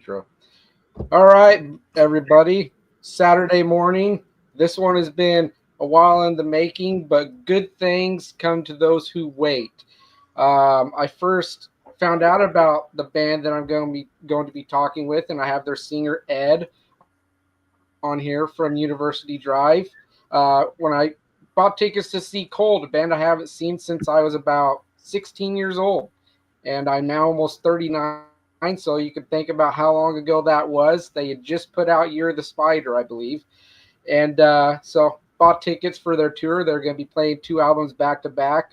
intro. All right, everybody. Saturday morning. This one has been a while in the making, but good things come to those who wait. I first found out about the band that I'm going to be talking with, and I have their singer Ed on here from University Drive. When I bought tickets to see Cold, a band I haven't seen since I was about 16 years old, and I'm now almost 39. So you can think about how long ago that was. They had just put out Year of the Spider, I believe, and so bought tickets for their tour. They're going to be playing two albums back to back.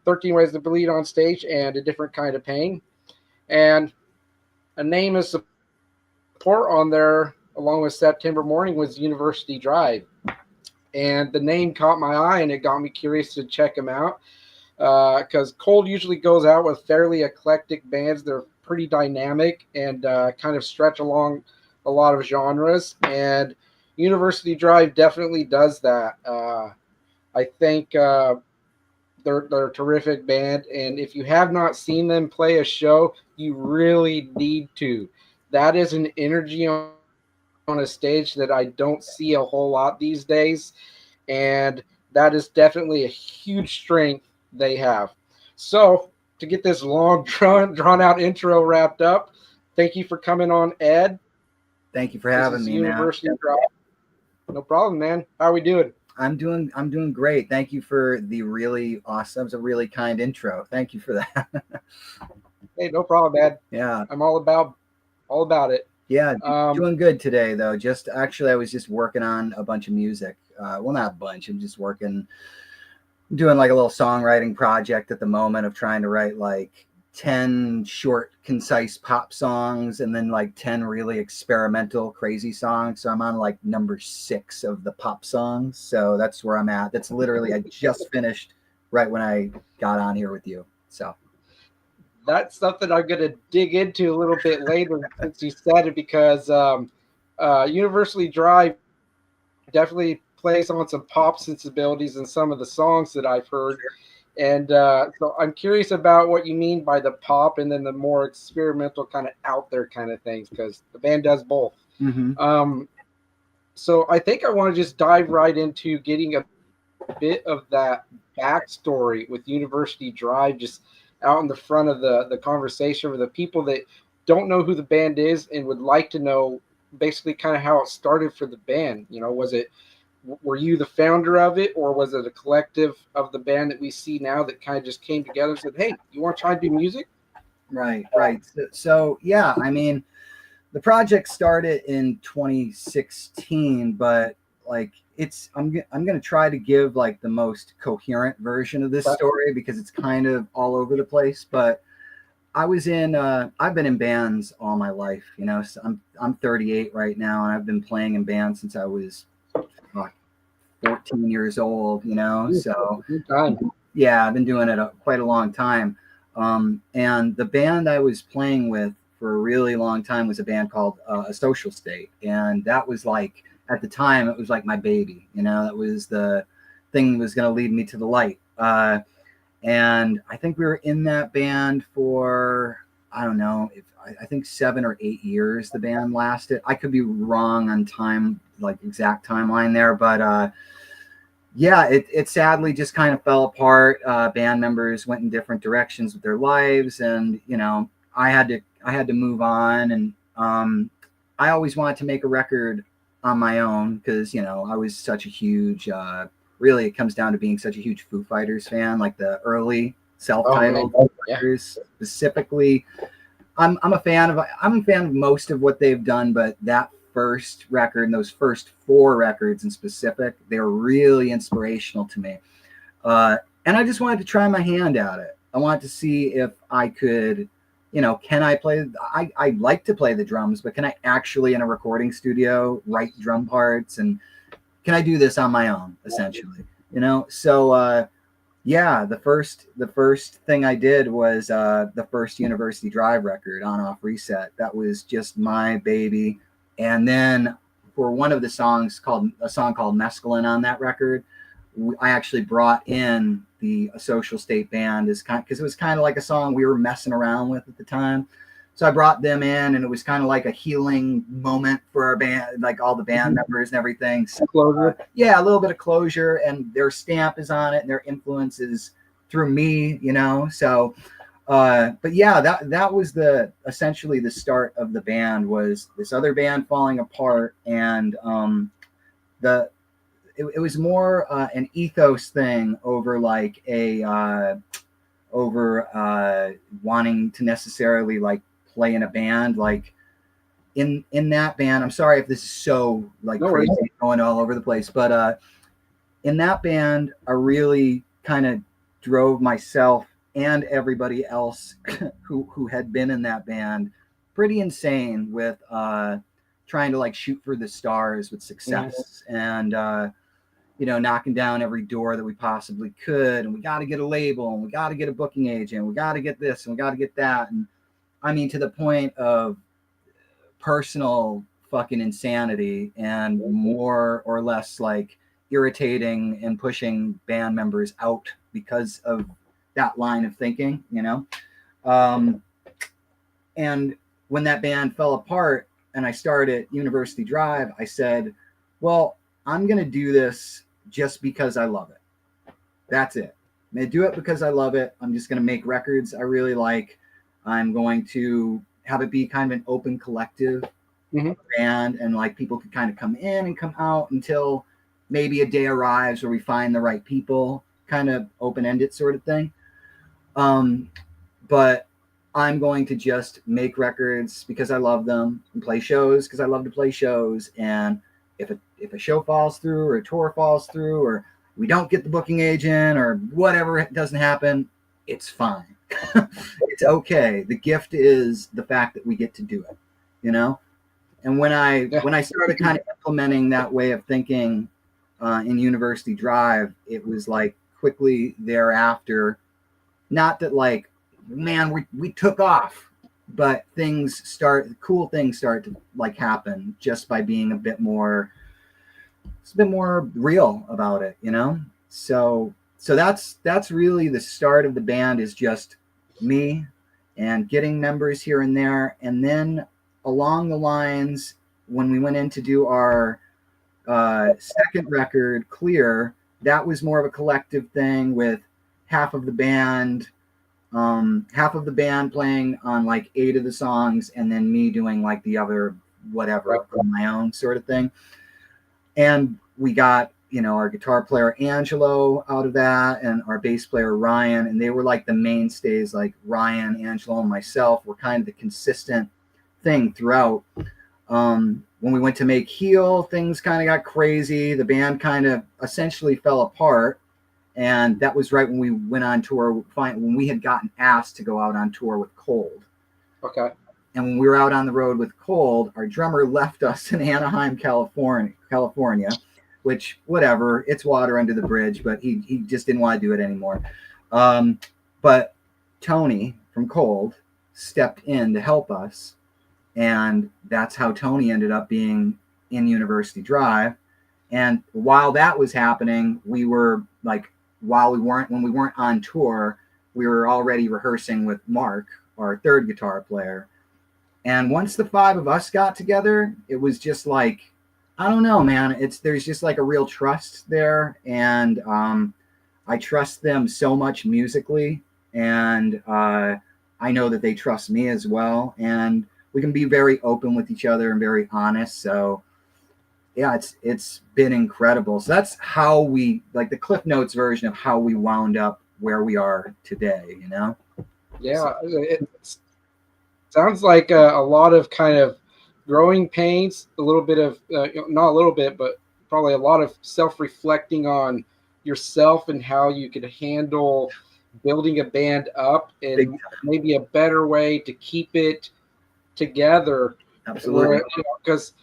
13 Ways to Bleed on stage and A Different Kind of Pain. And a name of support on there, along with September Morning, was University Drive. And the name caught my eye and it got me curious to check them out. Because Cold usually goes out with fairly eclectic bands. They're pretty dynamic and kind of stretch along a lot of genres. And University Drive definitely does that. I think they're a terrific band, and if you have not seen them play a show, you really need to. That is an energy on a stage that I don't see a whole lot these days, and that is definitely a huge strength they have. So, to get this long, drawn out intro wrapped up, thank you for coming on, Ed. Thank you for This having is me, man. University Drive. No problem, man. How are we doing? I'm doing great. Thank you for the really awesome. That was a really kind intro. Thank you for that. Hey, no problem, man. Yeah. I'm all about it. Yeah, Um, doing good today though. Just actually I was just working on a bunch of music. Well, not a bunch. I'm just doing like a little songwriting project at the moment of trying to write like 10 short concise pop songs and then like 10 really experimental crazy songs. So I'm on like number 6 of the pop songs. So that's where I'm at. That's literally I just finished right when I got on here with you. So that's something I'm going to dig into a little bit later since you said it because University Drive definitely plays on some pop sensibilities in some of the songs that I've heard. And so I'm curious about what you mean by the pop and then the more experimental kind of out there kind of things because the band does both. mm-hmm. Um, so I think I want to just dive right into getting a bit of that backstory with University Drive, just out in the front of the conversation for the people that don't know who the band is and would like to know basically kind of how it started for the band. Were you the founder of it, or was it a collective of the band that we see now that kind of just came together and said, "Hey, you want to try to do music?" Right. So yeah, I mean, the project started in 2016, but like I'm going to try to give like the most coherent version of this story because it's kind of all over the place, but I've been in bands all my life, you know. So I'm 38 right now and I've been playing in bands since I was 14 years old, you know. So Good time. yeah, I've been doing it quite a long time. And the band I was playing with for a really long time was a band called A Social State. And that was like, at the time, it was like my baby, you know, that was the thing that was going to lead me to the light. And I think we were in that band for, I don't know, I think 7 or 8 years the band lasted. I could be wrong on time, like exact timeline there, but yeah, it sadly just kind of fell apart. Band members went in different directions with their lives, and you know, I had to move on. And I always wanted to make a record on my own because you know I was such a huge. Really, it comes down to being such a huge Foo Fighters fan, like the early self-titled Foo Fighters specifically. I'm a fan of most of what they've done, but that first record and those first 4 records in specific, they're really inspirational to me. And I just wanted to try my hand at it. I wanted to see if I could, you know, can I play? I like to play the drums, but can I actually in a recording studio write drum parts, and can I do this on my own, essentially? You know, so yeah, the first thing I did was the first University Drive record, On Off Reset. That was just my baby. And then for one of the songs called Mescaline on that record, I actually brought in the Social State band as because it was kind of like a song we were messing around with at the time. So I brought them in, and it was kind of like a healing moment for our band, like all the band members and everything. So, Closure. yeah, a little bit of closure, and their stamp is on it, and their influence is through me, you know. So, but yeah, that was essentially the start of the band, was this other band falling apart, and the it was more an ethos thing over like wanting to necessarily like play in a band. Like in that band, I'm sorry if this is so like No crazy, worries. going all over the place, but in that band, I really kind of drove myself and everybody else who had been in that band pretty insane with trying to like shoot for the stars with success, and you know, knocking down every door that we possibly could, and we got to get a label, and we got to get a booking agent, we got to get this, and we got to get that. And I mean, to the point of personal fucking insanity, and more or less like irritating and pushing band members out because of that line of thinking, you know. And when that band fell apart and I started University Drive, I said, well, I'm going to do this just because I love it. That's it. I'm going to do it because I love it. I'm just going to make records I really like. I'm going to have it be kind of an open collective band, and like people could kind of come in and come out until maybe a day arrives where we find the right people, kind of open-ended sort of thing. But I'm going to just make records because I love them, and play shows because I love to play shows. And if a show falls through, or a tour falls through, or we don't get the booking agent, or whatever doesn't happen, it's fine. It's okay. The gift is the fact that we get to do it, you know? And when I started kind of implementing that way of thinking in University Drive, it was like quickly thereafter, not that like, man, we took off, but cool things start to like happen just by being a bit more real about it, you know? So that's really the start of the band, is just me and getting members here and there. And then along the lines, when we went in to do our second record, Clear, that was more of a collective thing, with half of the band playing on like 8 of the songs, and then me doing like the other whatever on my own sort of thing. And we got, you know, our guitar player Angelo out of that, and our bass player Ryan, and they were like the mainstays. Like Ryan, Angelo, and myself were kind of the consistent thing throughout. When we went to make Heal, things kind of got crazy. The band kind of essentially fell apart, and that was right when we went on tour. When we had gotten asked to go out on tour with Cold. Okay. And when we were out on the road with Cold, our drummer left us in Anaheim, California, which, whatever, it's water under the bridge, but he just didn't want to do it anymore. But Tony from Cold stepped in to help us, and that's how Tony ended up being in University Drive. And while that was happening, we were like, when we weren't on tour, we were already rehearsing with Mark, our third guitar player. And once the 5 of us got together, it was just like, I don't know, man. There's just like a real trust there, and I trust them so much musically, and I know that they trust me as well, and we can be very open with each other and very honest. So yeah, it's been incredible. So that's how we, like, the Cliff Notes version of how we wound up where we are today, you know? Yeah, it sounds like a lot of kind of growing pains, a little bit of, not a little bit, but probably a lot of self-reflecting on yourself and how you could handle building a band up, and maybe a better way to keep it together. Absolutely. Because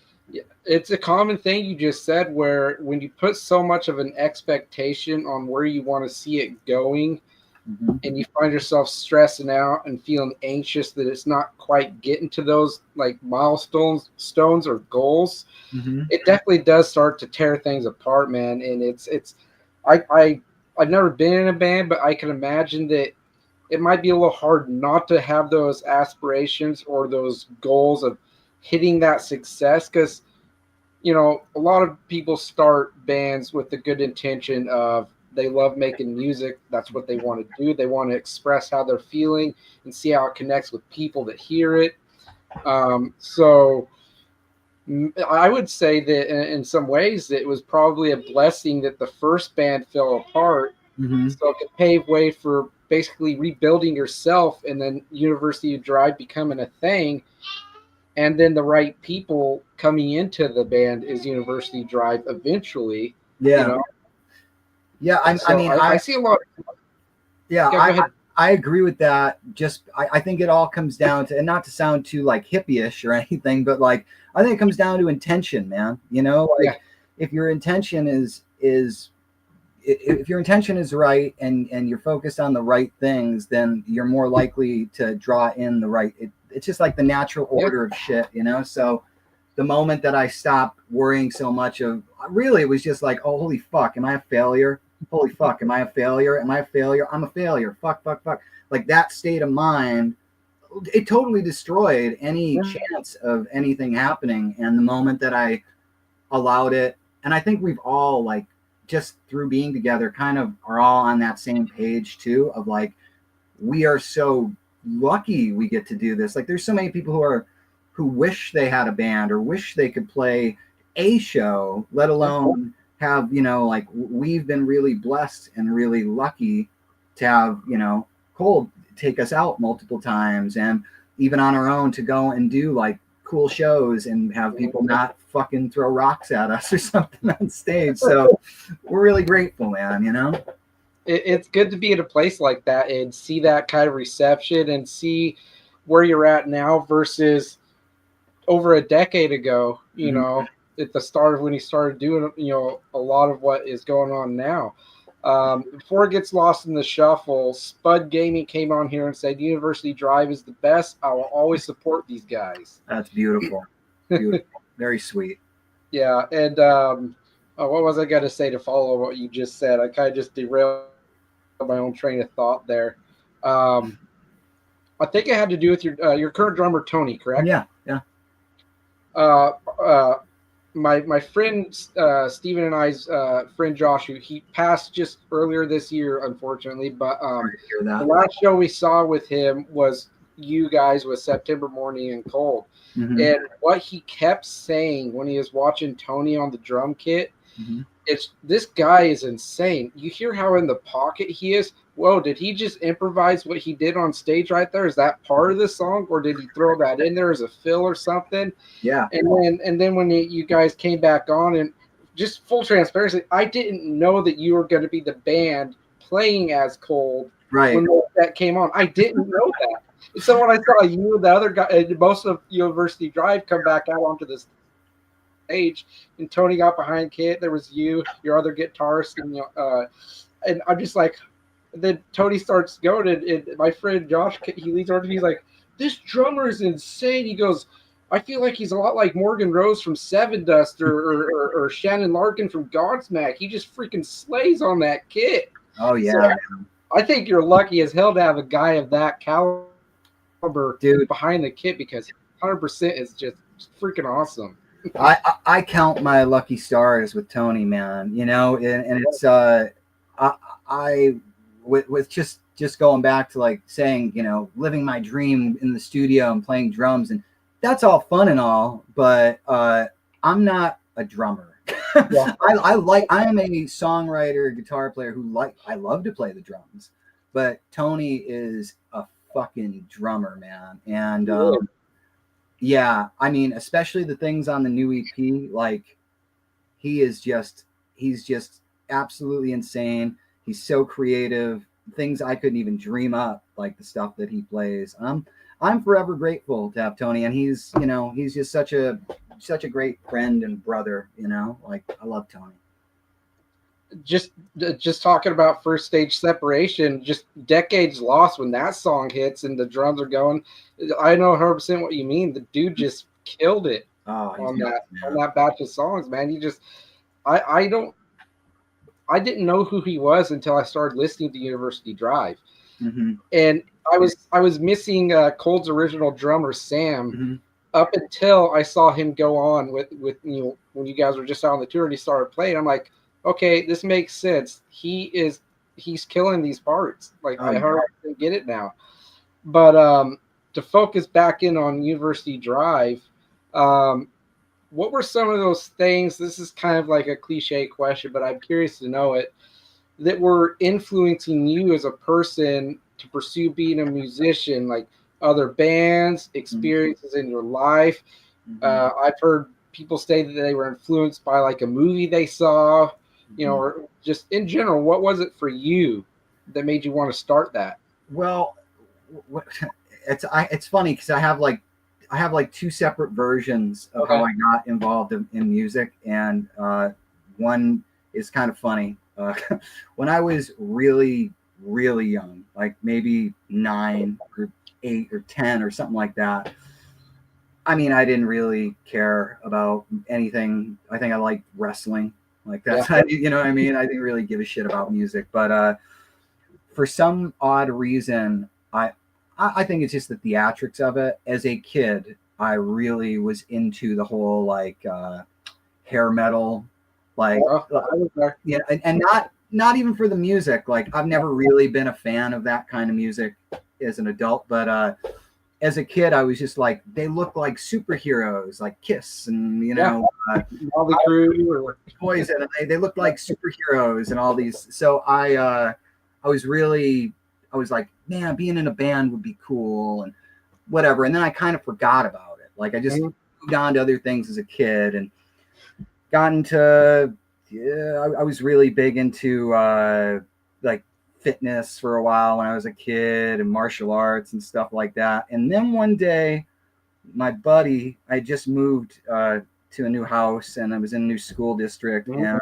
it's a common thing you just said, where when you put so much of an expectation on where you want to see it going, and you find yourself stressing out and feeling anxious that it's not quite getting to those like milestones or goals, it definitely does start to tear things apart, man. And I've never been in a band, but I can imagine that it might be a little hard not to have those aspirations or those goals of hitting that success, because a lot of people start bands with the good intention of they love making music. That's what they want to do. They want to express how they're feeling and see how it connects with people that hear it. So I would say that in some ways it was probably a blessing that the first band fell apart, Mm-hmm. so it could pave way for basically rebuilding yourself, and then University of Drive becoming a thing, and then the right people coming into the band is University Drive eventually. You Yeah. know, Yeah. I so mean, I see a lot. yeah, Yeah, go ahead. I agree with that. Just, I think it all comes down to, and not to sound too like hippie-ish or anything, but like, I think it comes down to intention, man. Yeah, Like if your intention is if your intention is right, and you're focused on the right things, then you're more likely to draw in the right. It's just like the natural yeah, order of shit. So the moment that I stopped worrying so much of, really, it was just like, oh, holy fuck, am I a failure? Holy fuck, am I a failure? Am I a failure? I'm a failure. Fuck, fuck, fuck. Like that state of mind, it totally destroyed any yeah. chance of anything happening. And the moment that I allowed it, and I think we've all, like, just through being together, kind of are all on that same page too, of like, we are so lucky we get to do this. Like there's so many people who wish they had a band or wish they could play a show, let alone have, like we've been really blessed and really lucky to have, Cold take us out multiple times, and even on our own to go and do like cool shows and have people not fucking throw rocks at us or something on stage. So we're really grateful, man. It's good to be in a place like that and see that kind of reception and see where you're at now versus over a decade ago, Mhm. at the start of when he started doing, a lot of what is going on now. Before it gets lost in the shuffle, Spud Gaming came on here and said University Drive is the best. I will always support these guys. That's beautiful. Beautiful. Very sweet. Yeah, and what was I going to say to follow what you just said? I kind of just derailed my own train of thought there. Um, I think it had to do with your current drummer Tony, correct? Yeah, yeah. Uh, uh, my friend Steven and I's friend Josh, who he passed just earlier this year, unfortunately. But Sorry to hear the that. last show we saw with him was you guys with September Morning and Cold. Mm-hmm. And what he kept saying when he was watching Tony on the drum kit, Mm-hmm. it's this guy is insane. You hear how in the pocket he is. Whoa, did he just improvise what he did on stage right there? Is that part of the song, or did he throw that in there as a fill or something? Yeah. And then when you guys came back on, and just full transparency, I didn't know that you were going to be the band playing as Cold Right. when that came on. I didn't know that. And so when I saw you, the other guy, most of University Drive come back out onto the stage, and Tony got behind Kit. There was you, your other guitarist, and I'm just like, then Tony starts going, and my friend Josh, he leans over to me, he's like, "This drummer is insane." He goes, "I feel like he's a lot like Morgan Rose from Seven Dust or Shannon Larkin from Godsmack. He just freaking slays on that kit." Oh So yeah, I think you're lucky as hell to have a guy of that caliber dude. behind the kit, because 100% is just freaking awesome. I count my lucky stars with Tony, man. And it's I I with just going back to like saying, living my dream in the studio and playing drums, and that's all fun and all, but I'm not a drummer. Yeah. I am a songwriter, guitar player I love to play the drums, but Tony is a fucking drummer, man. And yeah, I mean, especially the things on the new EP, like he's just absolutely insane. He's so creative, things I couldn't even dream up, like the stuff that he plays. I'm forever grateful to have Tony, and he's just such a great friend and brother. Like I love Tony. Just talking about first stage separation, just decades lost when that song hits and the drums are going. I know 100% what you mean. The dude just killed it Oh, he's on nuts, that batch of songs, man. I didn't know who he was until I started listening to University Drive, And I was missing Cold's original drummer Sam Mm-hmm. up until I saw him go on with when you guys were just out on the tour and he started playing. I'm like, okay, this makes sense. He's killing these parts. Like Oh I yeah. heard I get it now. But to focus back in on University Drive, um, what were some of those things? This is kind of like a cliche question, but I'm curious to know it, that were influencing you as a person to pursue being a musician, like other bands, experiences in your life. Mm-hmm. I've heard people say that they were influenced by like a movie they saw, Mm-hmm. or just in general. What was it for you that made you want to start that? Well, it's funny because I have like two separate versions of how Okay. I got involved in music, and one is kind of funny. When I was really young, like maybe 9 or 8 or 10 or something like that. I mean, I didn't really care about anything. I think I liked wrestling. Like Yeah. that's you know what I mean. I didn't really give a shit about music, but for some odd reason, I think it's just the theatrics of it. As a kid, I really was into the whole like hair metal, like Oh, I was there. yeah, and not even for the music. Like I've never really been a fan of that kind of music as an adult, but as a kid, I was just like they look like superheroes, like Kiss, and Yeah. Molly Crew or Poison, and they looked like superheroes and all these. So I was really, I was like, man, being in a band would be cool and whatever. And then I kind of forgot about it. Like I just moved on to other things as a kid and got into, yeah, I was really big into like fitness for a while when I was a kid and martial arts and stuff like that. And then one day, my buddy, I just moved to a new house and I was in a new school district. And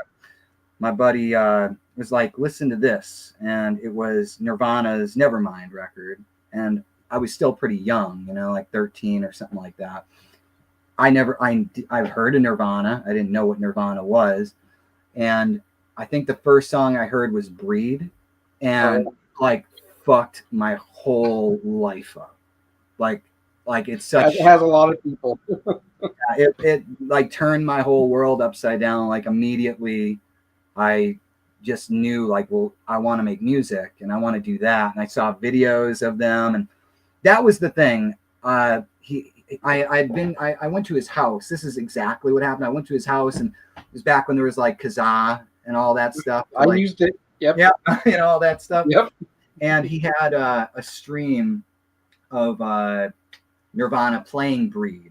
my buddy was like, listen to this. And it was Nirvana's Nevermind record. And I was still pretty young, you know, like 13 or something like that. I've heard of Nirvana. I didn't know what Nirvana was. And I think the first song I heard was Breed and like fucked my whole life up. Like, it's such, it has a lot of people. it like turned my whole world upside down. Like immediately I just knew like, well, I want to make music and I want to do that. And I saw videos of them and that was the thing. I went to his house. This is exactly what happened. I went to his house and it was back when there was like Kazaa and all that stuff. I like, used it. Yep. Yeah. You know, all that stuff. Yep. And he had a stream of Nirvana playing Breed.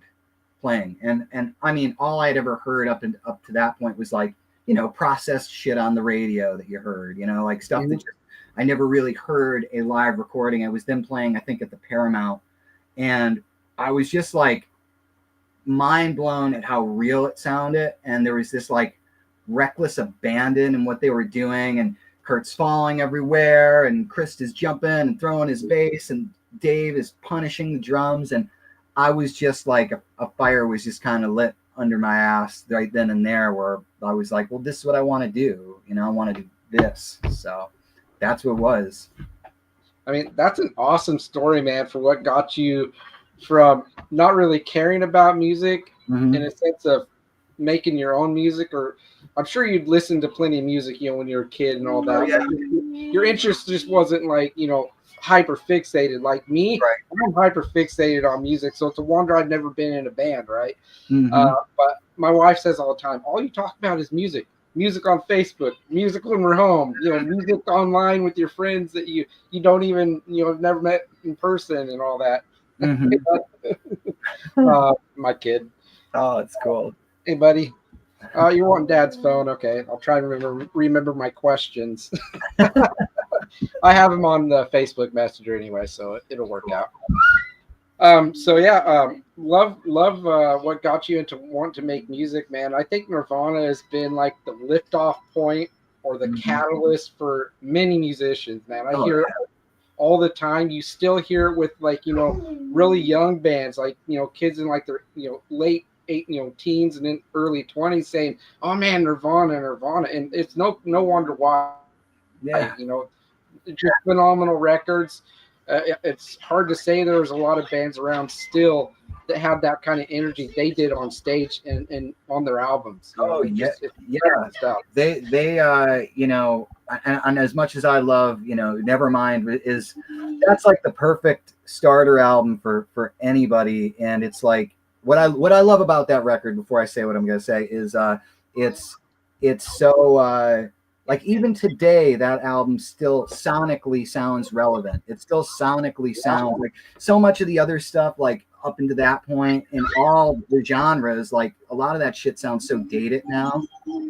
And I mean all I'd ever heard up to that point was like, you know, processed shit on the radio that you heard, you know, like stuff that just, I never really heard a live recording. It was them playing, I think, at the Paramount, and I was just like mind blown at how real it sounded. And there was this like reckless abandon in what they were doing, and Kurt's falling everywhere, and Chris is jumping and throwing his bass, and Dave is punishing the drums, and I was just like a fire was just kind of lit under my ass right then and there, where I was like, well, this is what I want to do. You know, I want to do this. So that's what it was. I mean, that's an awesome story, man, for what got you from not really caring about music in a sense of making your own music. Or I'm sure you'd listen to plenty of music, you know, when you were a kid and all that. Oh, yeah. Your interest just wasn't like, you know, hyper fixated like me. Right. I'm hyper fixated on music, so it's a wonder I've never been in a band, right? But my wife says all the time, all you talk about is music on Facebook, music when we're home, you know, music online with your friends that you don't even, you know, have never met in person and all that. My kid. Oh, it's cool. Hey buddy, you're wanting Dad's phone. Okay, I'll try to remember my questions. I have him on the Facebook Messenger anyway, so it'll work out. So yeah, love what got you into wanting to make music, man. I think Nirvana has been like the liftoff point or the catalyst for many musicians, man. I hear it all the time. You still hear it with like, you know, really young bands, like, you know, kids in like their, you know, late teens and then early 20s saying, oh man, Nirvana. And it's no wonder why. Yeah. You know, just phenomenal records. It's hard to say there's a lot of bands around still that have that kind of energy they did on stage and on their albums. Oh yeah, yeah. Stuff. They you know, and as much as I love, you know, Nevermind is that's like the perfect starter album for anybody, and it's like what I love about that record. Before I say what I'm gonna say is it's so like even today that album still sonically sounds relevant. It still sonically sounds like so much of the other stuff, like up into that point in all the genres, like a lot of that shit sounds so dated now,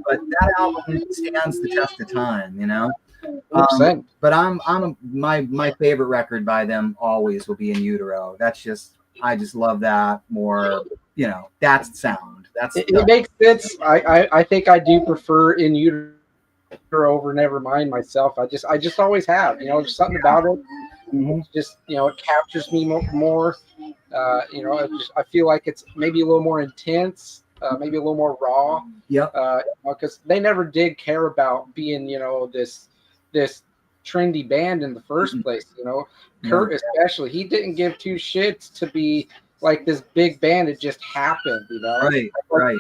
but that album stands the test of time, you know. But my favorite record by them always will be In Utero. That's just, I just love that more, you know. That's sound. It makes sense. I think I do prefer In Utero over Nevermind myself. I just always have, you know, there's something about it. Just, you know, it captures me more. You know, I feel like it's maybe a little more intense, maybe a little more raw. Yep. Because they never did care about being, you know, this trendy band in the first place. You know, Kurt especially, he didn't give two shits to be like this big band. It just happened, you know. Right. Right.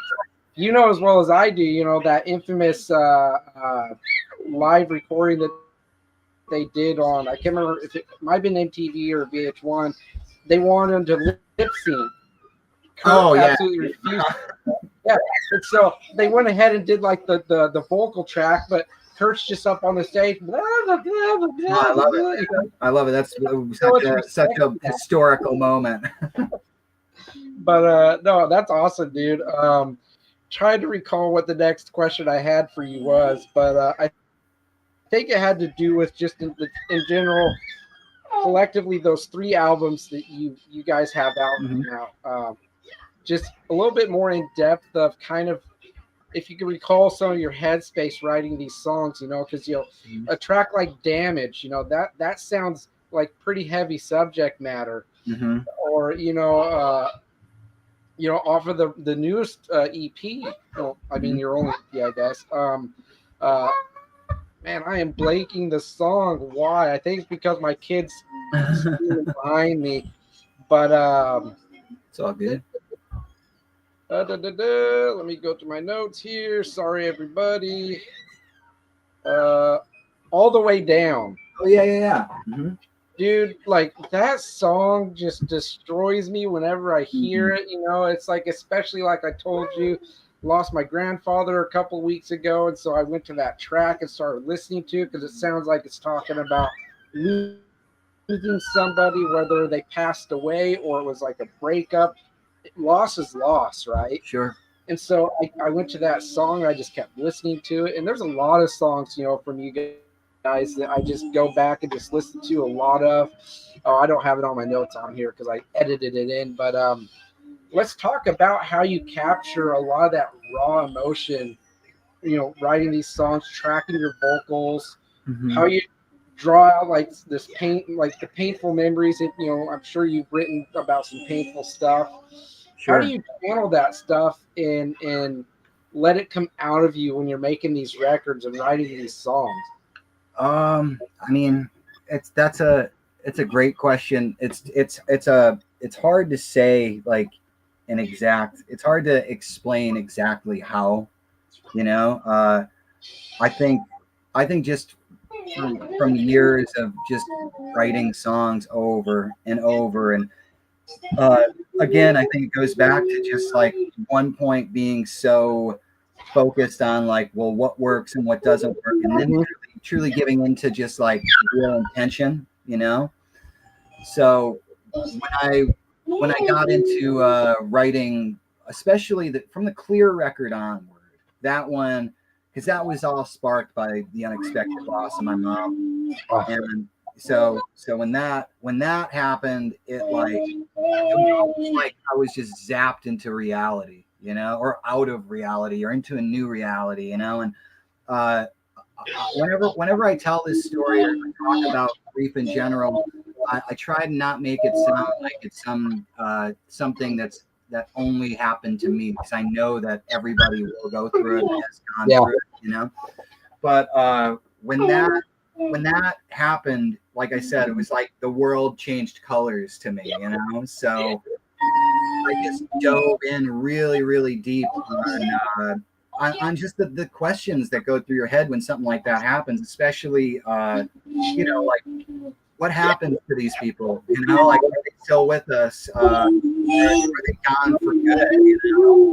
You know as well as I do, you know, that infamous live recording that they did on, I can't remember if it might have been MTV or VH1. They wanted them to lip sync. Kurt absolutely refused. Yeah, and so they went ahead and did like the vocal track, but Kurt's just up on the stage. Blah, blah, blah, blah, blah, I love it. You know? I love it. That's such a historical moment. But no, that's awesome, dude. Tried to recall what the next question I had for you was, but I think it had to do with just in general, collectively, those three albums that you guys have out now. Just a little bit more in depth of kind of, if you can recall some of your headspace writing these songs, you know, because, you know, a track like Damage, you know, that sounds like pretty heavy subject matter. Or, you know, off of the newest EP. Well, I mean, your own EP, I guess. Man, I am blanking the song. Why? I think it's because my kids behind me. But it's all good. Let me go to my notes here. Sorry, everybody. All the Way Down. Oh yeah. Dude, like that song just destroys me whenever I hear it. You know, it's like, especially like I told you, lost my grandfather a couple weeks ago, and so I went to that track and started listening to it because it sounds like it's talking about losing somebody, whether they passed away or it was like a breakup. Loss is loss, right? Sure. And so I went to that song and I just kept listening to it. And there's a lot of songs, you know, from you guys that I just go back and just listen to a lot of. Oh, I don't have it on my notes on here because I edited it in. But let's talk about how you capture a lot of that raw emotion, you know, writing these songs, tracking your vocals, how you draw out like this pain, like the painful memories that, you know, I'm sure you've written about some painful stuff. Sure. How do you handle that stuff and let it come out of you when you're making these records and writing these songs? I mean, it's a great question. It's hard to say like an exact. It's hard to explain exactly how. You know, I think just from years of just writing songs over and over and again, I think it goes back to just like one point being so focused on like, well, what works and what doesn't work, and then truly giving into just like real intention, you know. So when I got into writing, especially from the Clear record onward, that one, because that was all sparked by the unexpected loss of my mom, and so when that happened, it was like I was just zapped into reality, you know, or out of reality, or into a new reality, you know. And whenever I tell this story or talk about grief in general, I try to not make it sound like it's something that only happened to me, because I know that everybody will go through it and has gone through it, you know. But when when that happened, like I said, it was like the world changed colors to me, you know. So I just dove in really, really deep on just the questions that go through your head when something like that happens, especially you know, like what happens to these people, you know, like are they still with us? Are they gone for good? You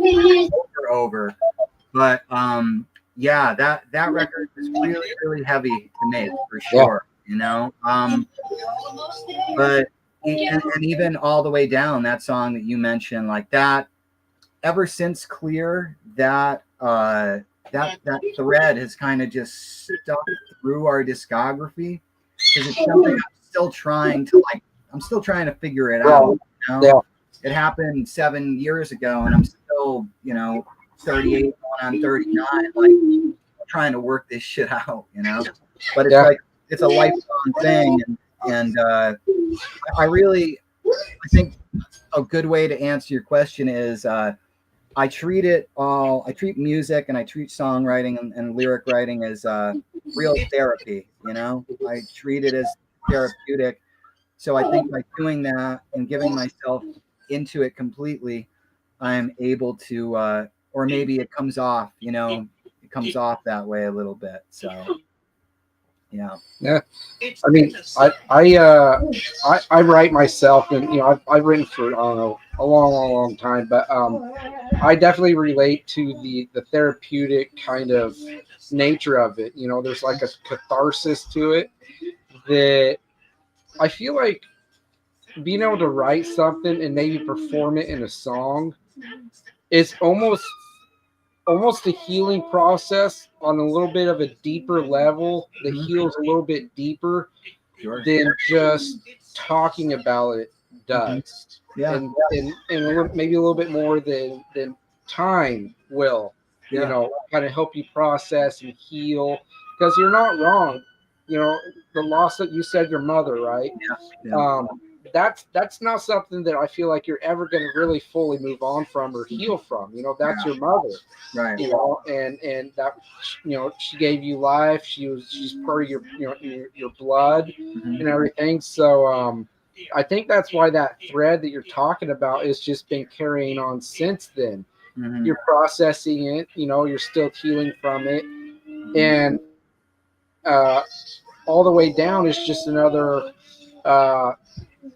know, over. But yeah, that record is really, really heavy to make for Yeah. sure, you know. But and even all the way down that song that you mentioned, like that, ever since Clear, that thread has kind of just stuck through our discography because it's something I'm still trying to figure it out, Right. you know. Yeah. It happened 7 years ago and I'm still, you know, 38 going on 39, like trying to work this shit out, you know. But it's Yeah. like it's a lifelong thing, and I think a good way to answer your question is I treat music and I treat songwriting and lyric writing as real therapy, you know. I treat it as therapeutic. So I think by doing that and giving myself into it completely, I'm able to or maybe it comes off, you know, it comes off that way a little bit. So yeah. Yeah. I mean, I write myself, and I've written for, I don't know, a long, long, long time, but I definitely relate to the therapeutic kind of nature of it. There's like a catharsis to it that I feel like being able to write something and maybe perform it in a song is almost a healing process on a little bit of a deeper level that heals a little bit deeper than just talking about it does. Yeah. And maybe a little bit more than time will, kind of help you process and heal, because you're not wrong. The loss that you said, your mother, right? Yeah. That's not something that I feel like you're ever going to really fully move on from or heal from. That's your mother, Right. and that, she gave you life. She's part of your blood and everything. So I think that's why that thread that you're talking about has just been carrying on since then. You're processing it, you're still healing from it, and all the way down is just another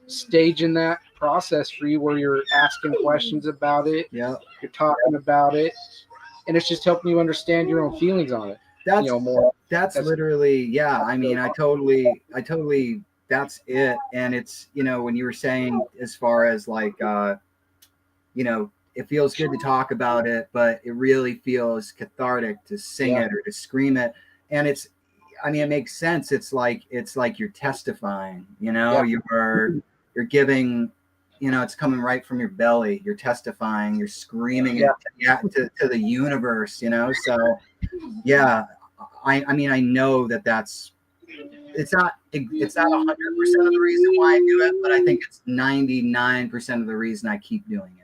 stage in that process for you, where you're asking questions about it. Yeah. You're talking about it, and it's just helping you understand your own feelings on it. More. That's literally, yeah. I mean, I totally, that's it. And it's, when you were saying as far as like, it feels good to talk about it, but it really feels cathartic to sing it or to scream it. And it makes sense. It's like you're testifying, you're giving, it's coming right from your belly. You're testifying, you're screaming it to the universe, So yeah, I know that's it's not 100% of the reason why I do it, but I think it's 99% of the reason I keep doing it.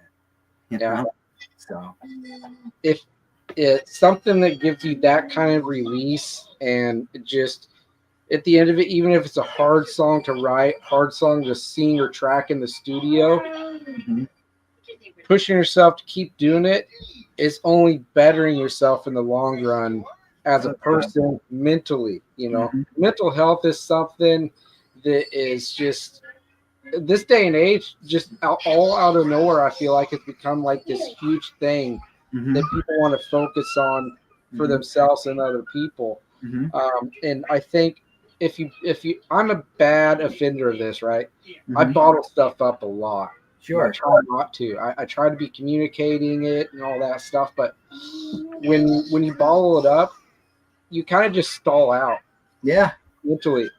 So if it's something that gives you that kind of release, and just at the end of it, even if it's a hard song to write, hard song to sing or track in the studio, pushing yourself to keep doing it is only bettering yourself in the long run as a person mentally. Mental health is something that is just, this day and age, just all out of nowhere, I feel like it's become like this huge thing that people want to focus on for themselves and other people. And I think if you, I'm a bad offender of this, right? I bottle stuff up a lot. Sure. I try not to. I try to be communicating it and all that stuff, but when you bottle it up, you kind of just stall out. Yeah. Mentally,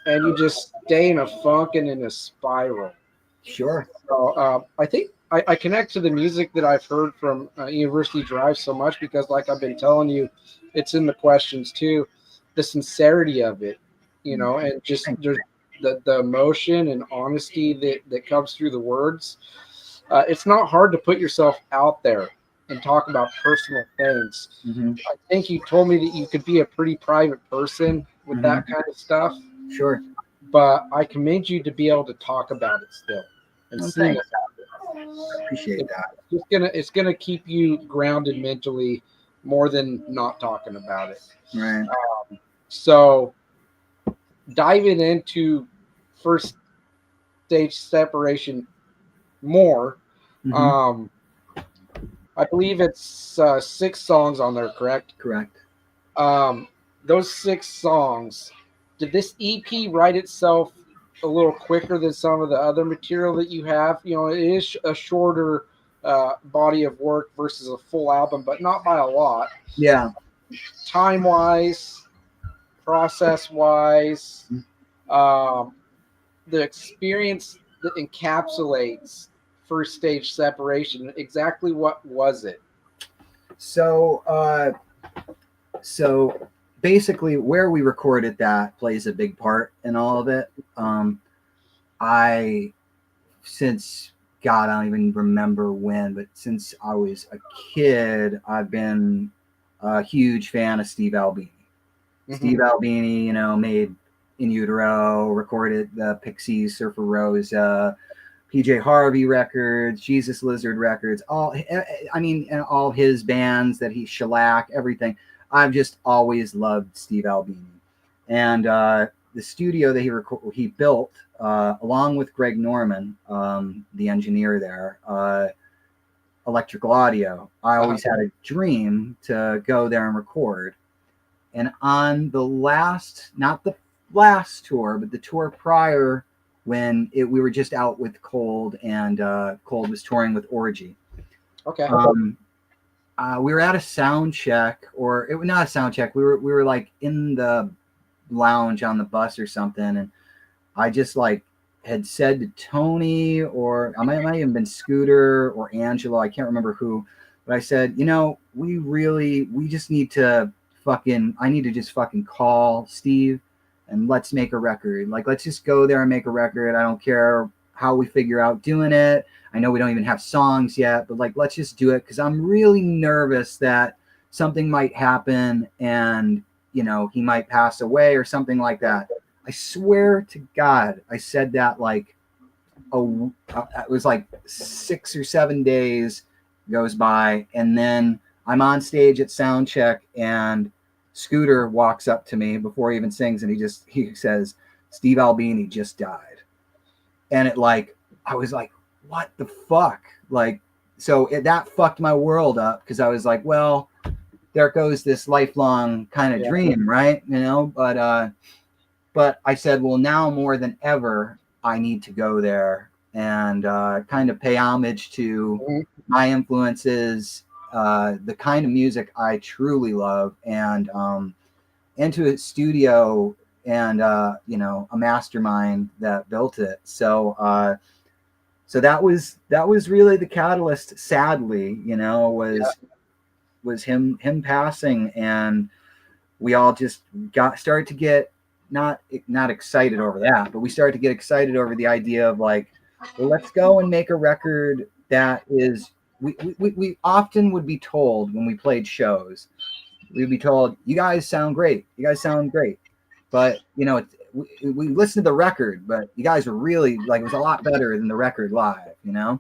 and you just stay in a funk and in a spiral. Sure. So I think I connect to the music that I've heard from University Drive so much because, like I've been telling you, it's in the questions too, the sincerity of it, and just the emotion and honesty that comes through the words. It's not hard to put yourself out there and talk about personal things. I think you told me that you could be a pretty private person, with that kind of stuff. Sure. But I commend you to be able to talk about it still and Well, seeing thanks. it. I appreciate that. It's gonna keep you grounded mentally more than not talking about it. Right. So diving into first stage separation more. Mm-hmm. Um, I believe it's 6 songs on there, correct? Correct. Um, those 6 songs. Did this EP write itself a little quicker than some of the other material that you have? You know, it is a shorter body of work versus a full album, but not by a lot. Yeah. Time wise, process wise, um, the experience that encapsulates first stage separation. Exactly what was it? So, so basically, where we recorded that plays a big part in all of it. I, since God, I don't even remember when, but since I was a kid, I've been a huge fan of Steve Albini. Mm-hmm. Steve Albini, you know, made In Utero, recorded the Pixies, Surfer Rosa, PJ Harvey records, Jesus Lizard records, and all his bands that he shellac, everything. I've just always loved Steve Albini. And the studio that he built, along with Greg Norman, the engineer there, Electrical Audio, I always had a dream to go there and record. And on the last, not the last tour, but the tour prior, when we were just out with Cold, and Cold was touring with Orgy. Okay. We were at a sound check, or it was not a sound check. We were like in the lounge on the bus or something, and I just like had said to Tony, or I might have even been Scooter or Angelo, I can't remember who, but I said, you know, we just need to I need to just fucking call Steve and let's make a record. Like, let's just go there and make a record. I don't care how we figure out doing it. I know we don't even have songs yet, but like, let's just do it, because I'm really nervous that something might happen and, you know, he might pass away or something like that. I swear to God, I said that like, it was like 6 or 7 days goes by, and then I'm on stage at sound check, and Scooter walks up to me before he even sings, and he says, Steve Albini just died. And I was like, what the fuck? Like, so that fucked my world up, because I was like, well, there goes this lifelong kind of dream, right? You know, but I said, well, now more than ever, I need to go there and kind of pay homage to my influences, the kind of music I truly love, and into a studio and you know, a mastermind that built it. So that was really the catalyst. Sadly, you know, was him passing, and we all just started to get not excited over that, but we started to get excited over the idea of like, well, let's go and make a record that is. We often would be told when we played shows, we'd be told, you guys sound great, but you know, we listened to the record, but you guys were really like, it was a lot better than the record live, you know.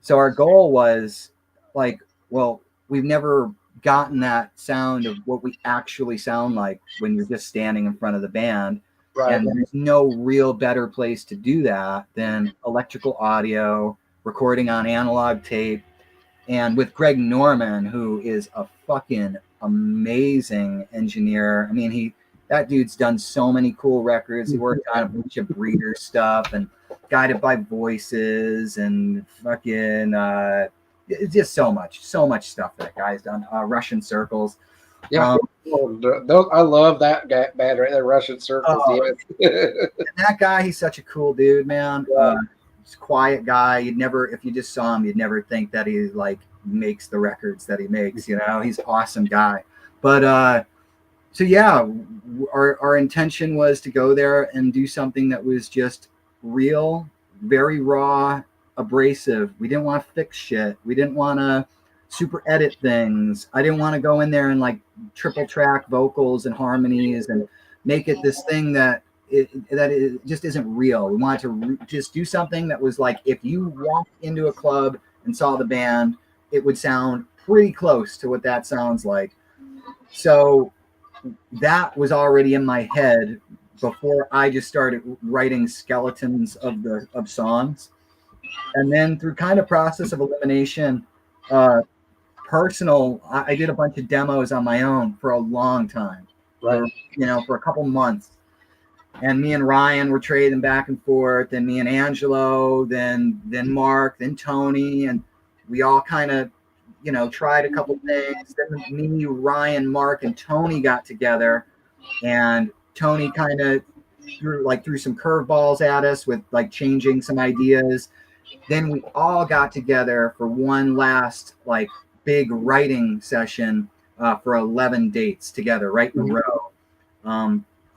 So our goal was like, well, we've never gotten that sound of what we actually sound like when you're just standing in front of the band. Right. And there's no real better place to do that than Electrical Audio, recording on analog tape, and with Greg Norman, who is a fucking amazing engineer. I mean, that dude's done so many cool records. He worked on a bunch of Breeder stuff and Guided by Voices and fucking it's just so much stuff that guy's done. Russian Circles. Yeah, I love that band right there, Russian Circles. That guy, he's such a cool dude, man. He's a quiet guy. If you just saw him, you'd never think that he like makes the records that he makes. You know, he's an awesome guy. But so yeah, our intention was to go there and do something that was just real, very raw, abrasive. We didn't want to fix shit. We didn't want to super edit things. I didn't want to go in there and like triple track vocals and harmonies and make it this thing that it just isn't real. We wanted to just do something that was like, if you walked into a club and saw the band, it would sound pretty close to what that sounds like. So that was already in my head before I just started writing skeletons of songs. And then through kind of process of elimination, I did a bunch of demos on my own for a long time, Right. for a couple months. And me and Ryan were trading back and forth, and me and Angelo, then Mark, then Tony, and we all kind of, tried a couple things. Then me, Ryan, Mark, and Tony got together, and Tony kind of threw some curveballs at us with like changing some ideas. Then we all got together for one last like big writing session for 11 dates together, right in a row.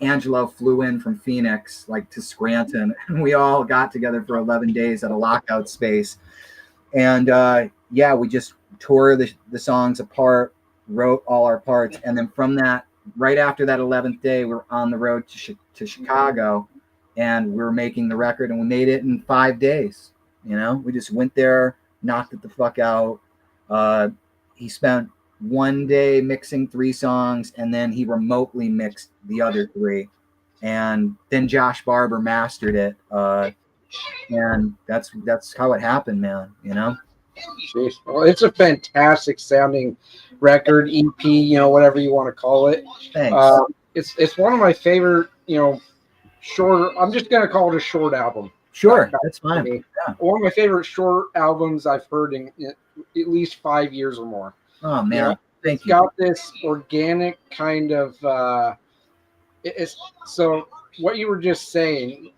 Angelo flew in from Phoenix, like to Scranton, and we all got together for 11 days at a lockout space. And we just tore the songs apart, wrote all our parts. And then from that, right after that 11th day, we were on the road to Chicago, and we were making the record, and we made it in 5 days. We just went there, knocked it the fuck out. He spent 1 day mixing 3 songs, and then he remotely mixed the other 3. And then Josh Barber mastered it. And that's how it happened, man. Jeez. Well, it's a fantastic sounding record, EP, whatever you want to call it. Thanks. It's one of my favorite, shorter. I'm just gonna call it a short album. Sure, that's fine. Yeah. One of my favorite short albums I've heard in at least 5 years or more. Oh man, thank you. It's got this organic kind of. It's so what you were just saying.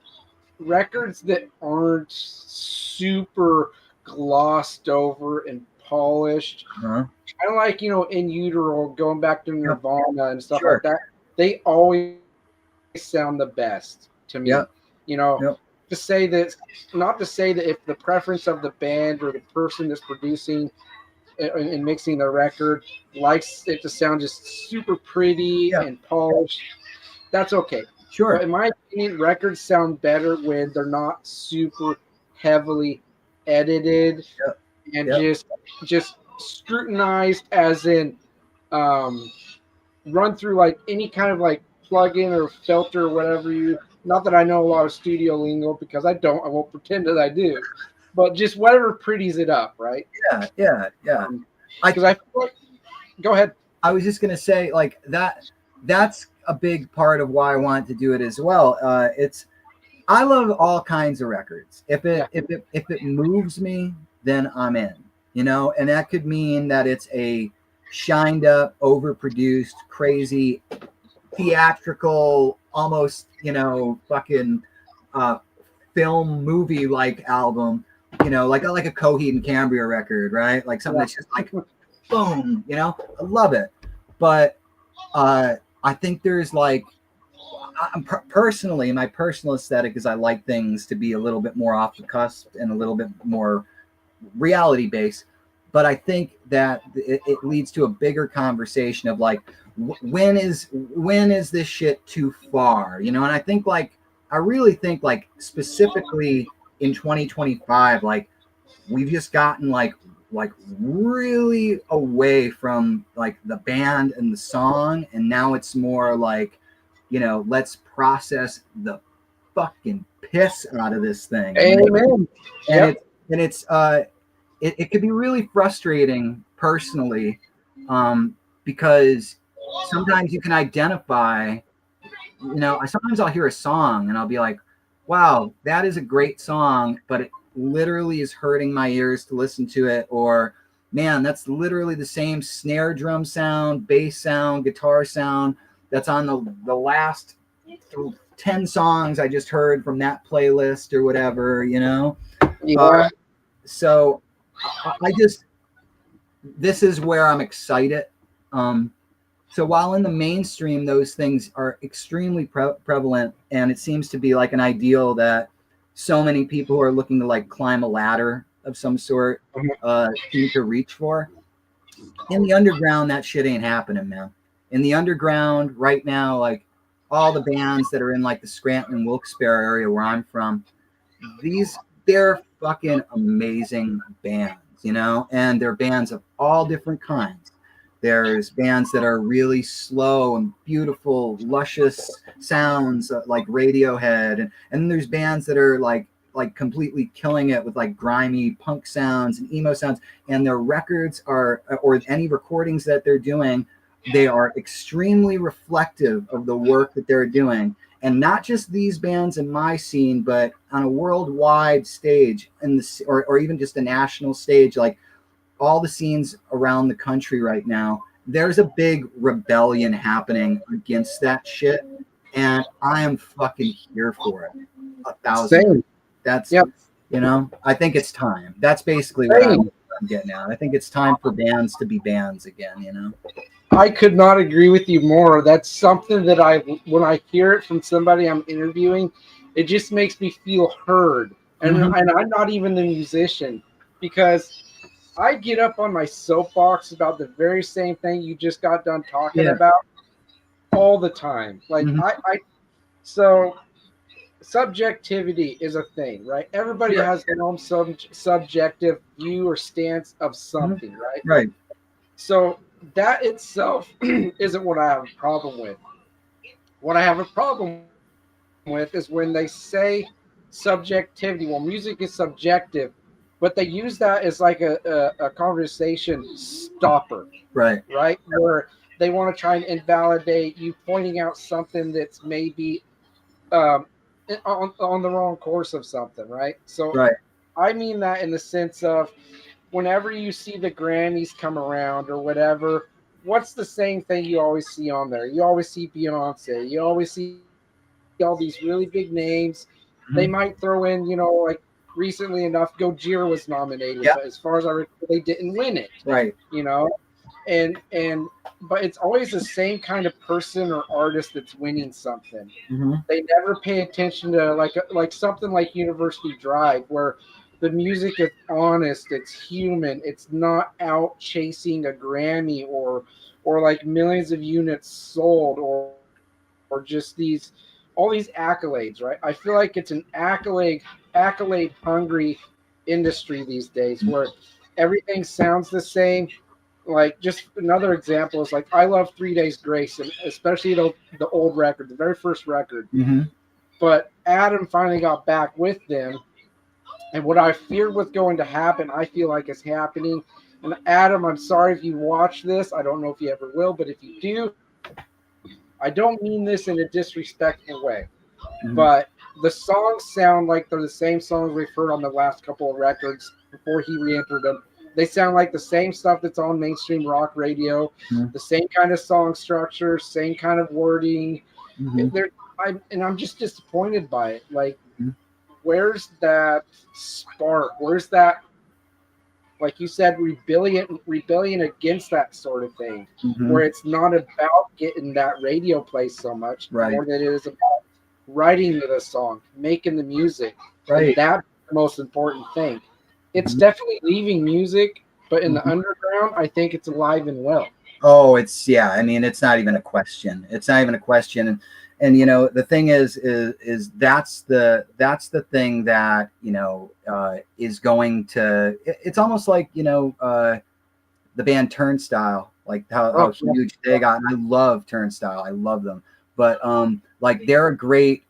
Records that aren't super glossed over and polished, kind of like In Utero, going back to Nirvana and stuff like that. They always sound the best to me. To say that, not to say that if the preference of the band or the person that's producing and mixing the record likes it to sound just super pretty and polished, that's okay. Sure. But in my opinion, records sound better when they're not super heavily edited and just scrutinized, as in run through like any kind of like plug-in or filter or whatever you. Not that I know a lot of studio lingo, because I don't. I won't pretend that I do. But just whatever pretties it up, right? Yeah. Because I feel like, go ahead. I was just gonna say, like, that's a big part of why I wanted to do it as well. I love all kinds of records. If it moves me, then I'm in. And that could mean that it's a shined up, overproduced, crazy, theatrical, almost fucking film movie like album, like a Coheed and Cambria record, right? Like something that's just like boom, I love it. But I think there's like, personally, my personal aesthetic is I like things to be a little bit more off the cusp and a little bit more reality based. But I think that it leads to a bigger conversation of like, when is this shit too far? And I really think like specifically in 2025, like we've just gotten like really away from like the band and the song, and now it's more like, let's process the fucking piss out of this thing. Amen. It could be really frustrating personally, because sometimes you can identify, sometimes I'll hear a song and I'll be like, wow, that is a great song, but it literally is hurting my ears to listen to it. Or, man, that's literally the same snare drum sound, bass sound, guitar sound that's on the last 10 songs I just heard from that playlist or whatever, So this is where I'm excited. So while in the mainstream, those things are extremely prevalent, and it seems to be like an ideal that so many people who are looking to like climb a ladder of some sort need to reach for. In the underground, that shit ain't happening, man. In the underground right now, like all the bands that are in like the Scranton, Wilkes-Barre area where I'm from, they're fucking amazing bands, you know, and they're bands of all different kinds. There's bands that are really slow and beautiful, luscious sounds like Radiohead, and then there's bands that are like completely killing it with like grimy punk sounds and emo sounds. And their records are, or any recordings that they're doing, they are extremely reflective of the work that they're doing. And not just these bands in my scene, but on a worldwide stage, in the or even just a national stage, like all the scenes around the country right now, there's a big rebellion happening against that shit, and I am fucking here for it. 1,000. Same. That's, Yep. you know, I think it's time. That's basically what I'm getting at. I think it's time for bands to be bands again, you know. I could not agree with you more. That's something that when I hear it from somebody I'm interviewing, it just makes me feel heard. And, Mhm. and I'm not even the musician, because I get up on my soapbox about the very same thing you just got done talking Yeah. about all the time. Like Mhm. so subjectivity is a thing, right? Everybody Sure. has their own subjective view or stance of Mhm. something, right? Right. So that itself isn't what I have a problem with. What I have a problem with is when they say subjectivity. Well, music is subjective, but they use that as like a conversation stopper, Right. right? Where they want to try and invalidate you pointing out something that's maybe um, on the wrong course of something, right? So Right. I mean that in the sense of whenever you see the Grammys come around or whatever, what's the same thing you always see on there? You always see Beyonce. You always see all these really big names. They might throw in, Mhm. like recently enough, Gojira was nominated, but as far as I Yeah. recall, they didn't win it. Right. And but it's always the same kind of person or artist that's winning something. Mhm. They never pay attention to like something like University Drive, where the music is honest, it's human, it's not out chasing a Grammy or like millions of units sold or just all these accolades, right? I feel like it's an accolade hungry industry these days where everything sounds the same. Like just another example is like I love 3 Days Grace, and especially the old record, the very first record. Mhm. But Adam finally got back with them, and what I feared was going to happen, I feel like is happening. And Adam, I'm sorry if you watch this. I don't know if you ever will, but if you do, I don't mean this in a disrespectful way. But Mhm. the songs sound like they're the same songs we've heard on the last couple of records before he re-entered them. They sound like the same stuff that's on mainstream rock radio, Mhm. the same kind of song structure, same kind of wording. Mhm. I'm just disappointed by it. Like, Mhm. where's that spark? Where's that, like you said, rebellion against that sort of thing, Mhm. where it's not about getting that radio play so much Right. more than it is about writing the song, making the music, and Right. that's the most important thing. It's Mhm. definitely leaving music, but in the Mhm. underground, I think it's alive and well. Oh, it's, yeah. I mean, it's not even a question. It's not even a question. And you know, the thing is that's the thing that, you know, is going to. It's almost like, you know, the band Turnstile, like how Oh, yeah. huge they got. And I love Turnstile. I love them. But like they're a great,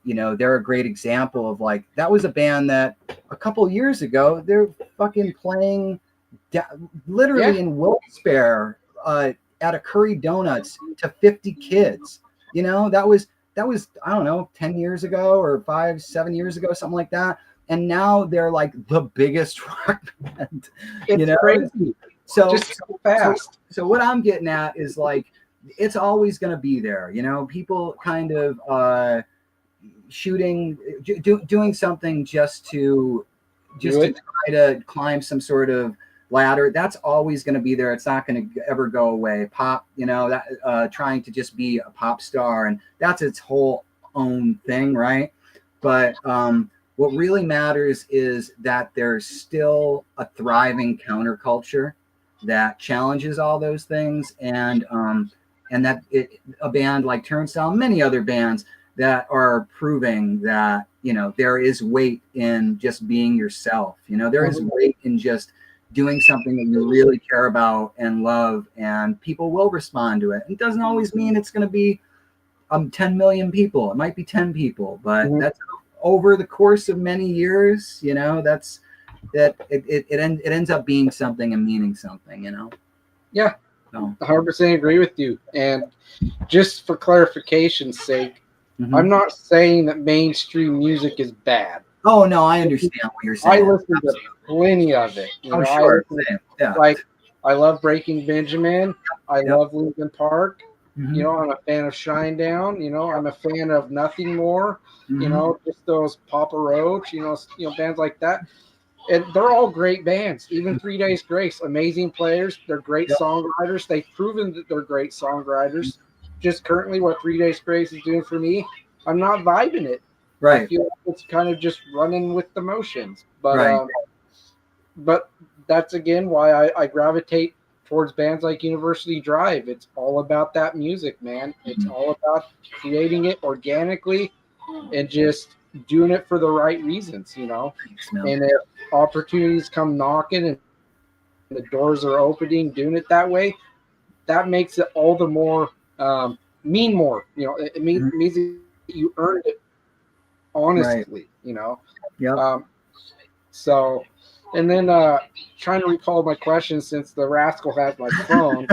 you know, they're a great example of, like, that was a band that a couple years ago they're fucking playing da- Yeah. literally in Wilkes-Barre, at a Curry Donuts to 50 kids. You know, that was, I don't know, 10 years ago or 5, 7 years ago, something like that. And now they're like the biggest rock band, you It's know? crazy. So, Just so so, fast. so what I'm getting at is, like, it's always going to be there. You know, people kind of, shooting, doing something just Do to it. try to climb some sort of ladder. That's always going to be there. It's not going to ever go away. Pop, you know, that, trying to just be a pop star, and that's its whole own thing, right? But what really matters is that there's still a thriving counterculture that challenges all those things, and that a band like Turnstile, many other bands that are proving that, you know, there is weight in just being yourself. You know, there is weight in just doing something that you really care about and love, and people will respond to it. It doesn't always mean it's going to be 10 million people. It might be 10 people, but that's over the course of many years. You know, it ends up being something and meaning something. You know. Yeah, so. 100% agree with you. And just for clarification's sake, I'm not saying that mainstream music is bad. Oh no, I understand what you're saying. I listen to plenty of it. You know, sure. Like, I love Breaking Benjamin. I love Linkin Park. You know, I'm a fan of Shinedown. You know, I'm a fan of Nothing More. You know, just those Papa Roach. You know, bands like that. And they're all great bands. Even 3 Days Grace, amazing players. They're great songwriters. They've proven that they're great songwriters. Just currently, what 3 Days Grace is doing for me, I'm not vibing it. Right. I feel like it's kind of just running with the motions. But but that's again why I gravitate towards bands like University Drive. It's all about that music, man. It's all about creating it organically and just doing it for the right reasons, you know. And if opportunities come knocking and the doors are opening, doing it that way, that makes it all the more mean more. You know, it means that you earned it honestly, you know. So, and then trying to recall my question since the rascal has my phone.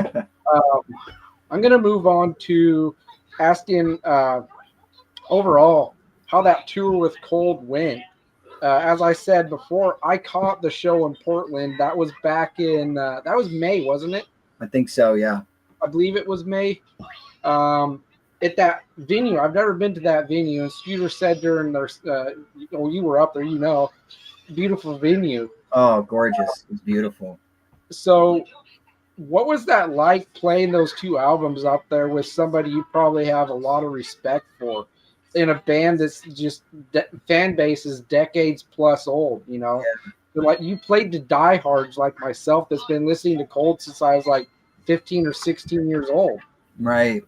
I'm going to move on to asking overall how that tour with Cold went. As I said before, I caught the show in Portland. That was back in that was May, wasn't it? I think so. Yeah, I believe it was May. At that venue, I've never been to that venue. And Scooter said during their, you were up there, you know, beautiful venue. Oh, gorgeous! It's beautiful. So, what was that like playing those two albums up there with somebody you probably have a lot of respect for? In a band that's just fan base is decades plus old, you know. Like you played to diehards like myself that's been listening to Cold since I was like 15 or 16 years old. Right.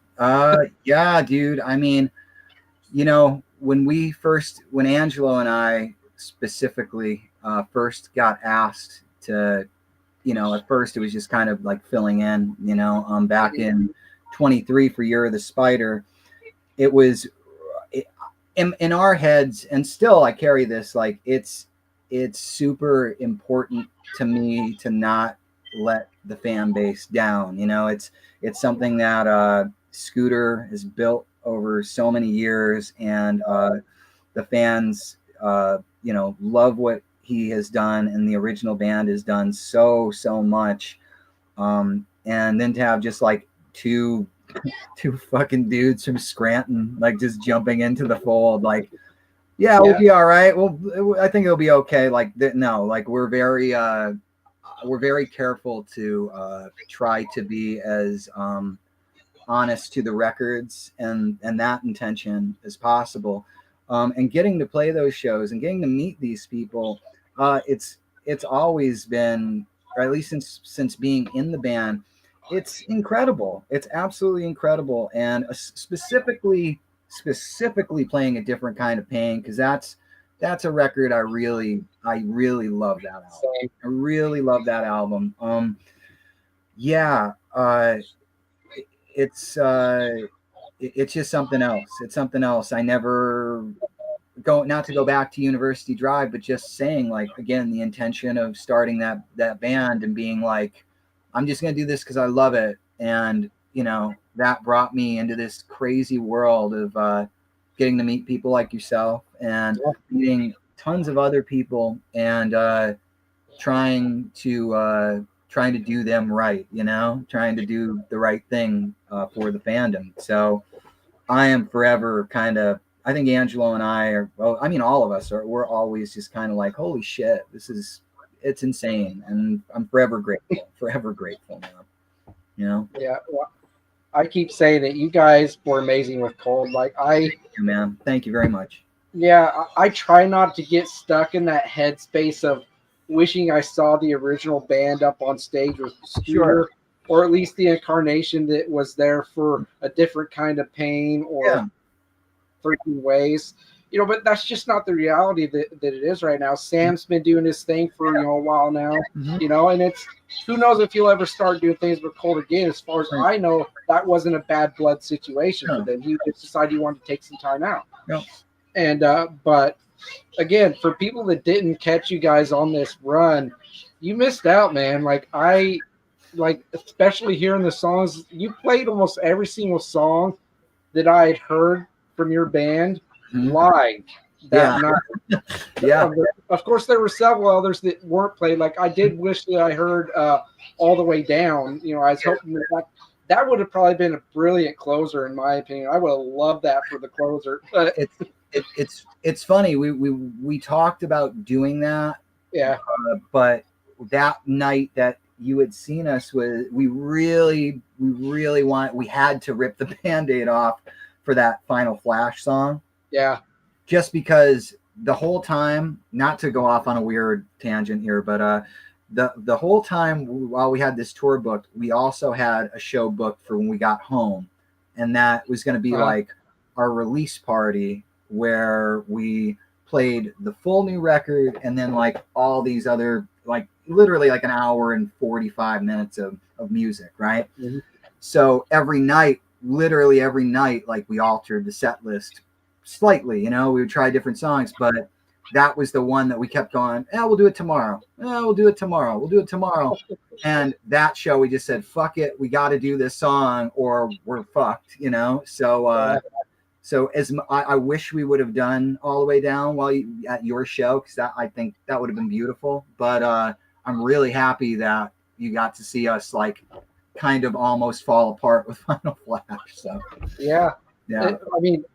Yeah, dude. I mean, you know, when Angelo and I specifically first got asked to, you know, at first it was just kind of like filling in, you know, back in 23 for Year of the Spider, it was in our heads, and still I carry this, like it's super important to me to not let the fan base down. You know, it's something that Scooter has built over so many years, and the fans you know, love what he has done, and the original band has done so much, and then to have just like two fucking dudes from Scranton like just jumping into the fold, like, yeah, we'll be all right. Well, I think it'll be okay. Like, no, like we're very careful to try to be as honest to the records and that intention as possible. And getting to play those shows and getting to meet these people, it's always been, or at least since being in the band, it's incredible. It's absolutely incredible. And specifically playing A Different Kind of Pain, because that's a record I really love that album. I really love that album. It's just something else. It's something else. I never not to go back to University Drive, but just saying, like, again, the intention of starting that band and being like, I'm just going to do this because I love it. And, you know, that brought me into this crazy world of getting to meet people like yourself and meeting tons of other people and trying to do them right, you know, trying to do the right thing for the fandom. So I am forever kind of, I think Angelo and I are, well, I mean, all of us are, we're always just kind of like, holy shit, it's insane. And I'm forever grateful now, you know? Yeah. Well, I keep saying that you guys were amazing with Cold. Like Thank you, man. Thank you very much. Yeah, I try not to get stuck in that headspace of wishing I saw the original band up on stage with Scooter. or at least the incarnation that was there for a different kind of pain or Yeah. freaking ways. But that's just not the reality that it is right now. Sam's been doing his thing for a while now, Mhm. and it's who knows if he'll ever start doing things with Colt again. As far as Right. I know, that wasn't a bad blood situation for No. them. He just decided he wanted to take some time out. No. And but again, for people that didn't catch you guys on this run, you missed out, man. Especially hearing the songs you played, almost every single song that I had heard from your band Mhm. live that Yeah. night. Yeah. Of course, there were several others that weren't played. Like I did wish that I heard All the Way Down. I was hoping that would have probably been a brilliant closer, in my opinion. I would have loved that for the closer. But It's funny. We talked about doing that, yeah, but that night that you had seen us with, we had to rip the Band-Aid off for that final Flash song. yeah, Just because the whole time, not to go off on a weird tangent here, but the whole time while we had this tour booked, we also had a show booked for when we got home, and that was going to be like our release party where we played the full new record and then like all these other, like literally like an hour and 45 minutes of music, right? Mhm. So literally every night, like we altered the set list slightly, we would try different songs, but that was the one that we kept going, we'll do it tomorrow. We'll do it tomorrow. We'll do it tomorrow. And that show, we just said, fuck it. We got to do this song or we're fucked, So I wish we would have done All the Way Down at your show, because I think that would have been beautiful. But I'm really happy that you got to see us like kind of almost fall apart with Final Flash. So yeah. yeah.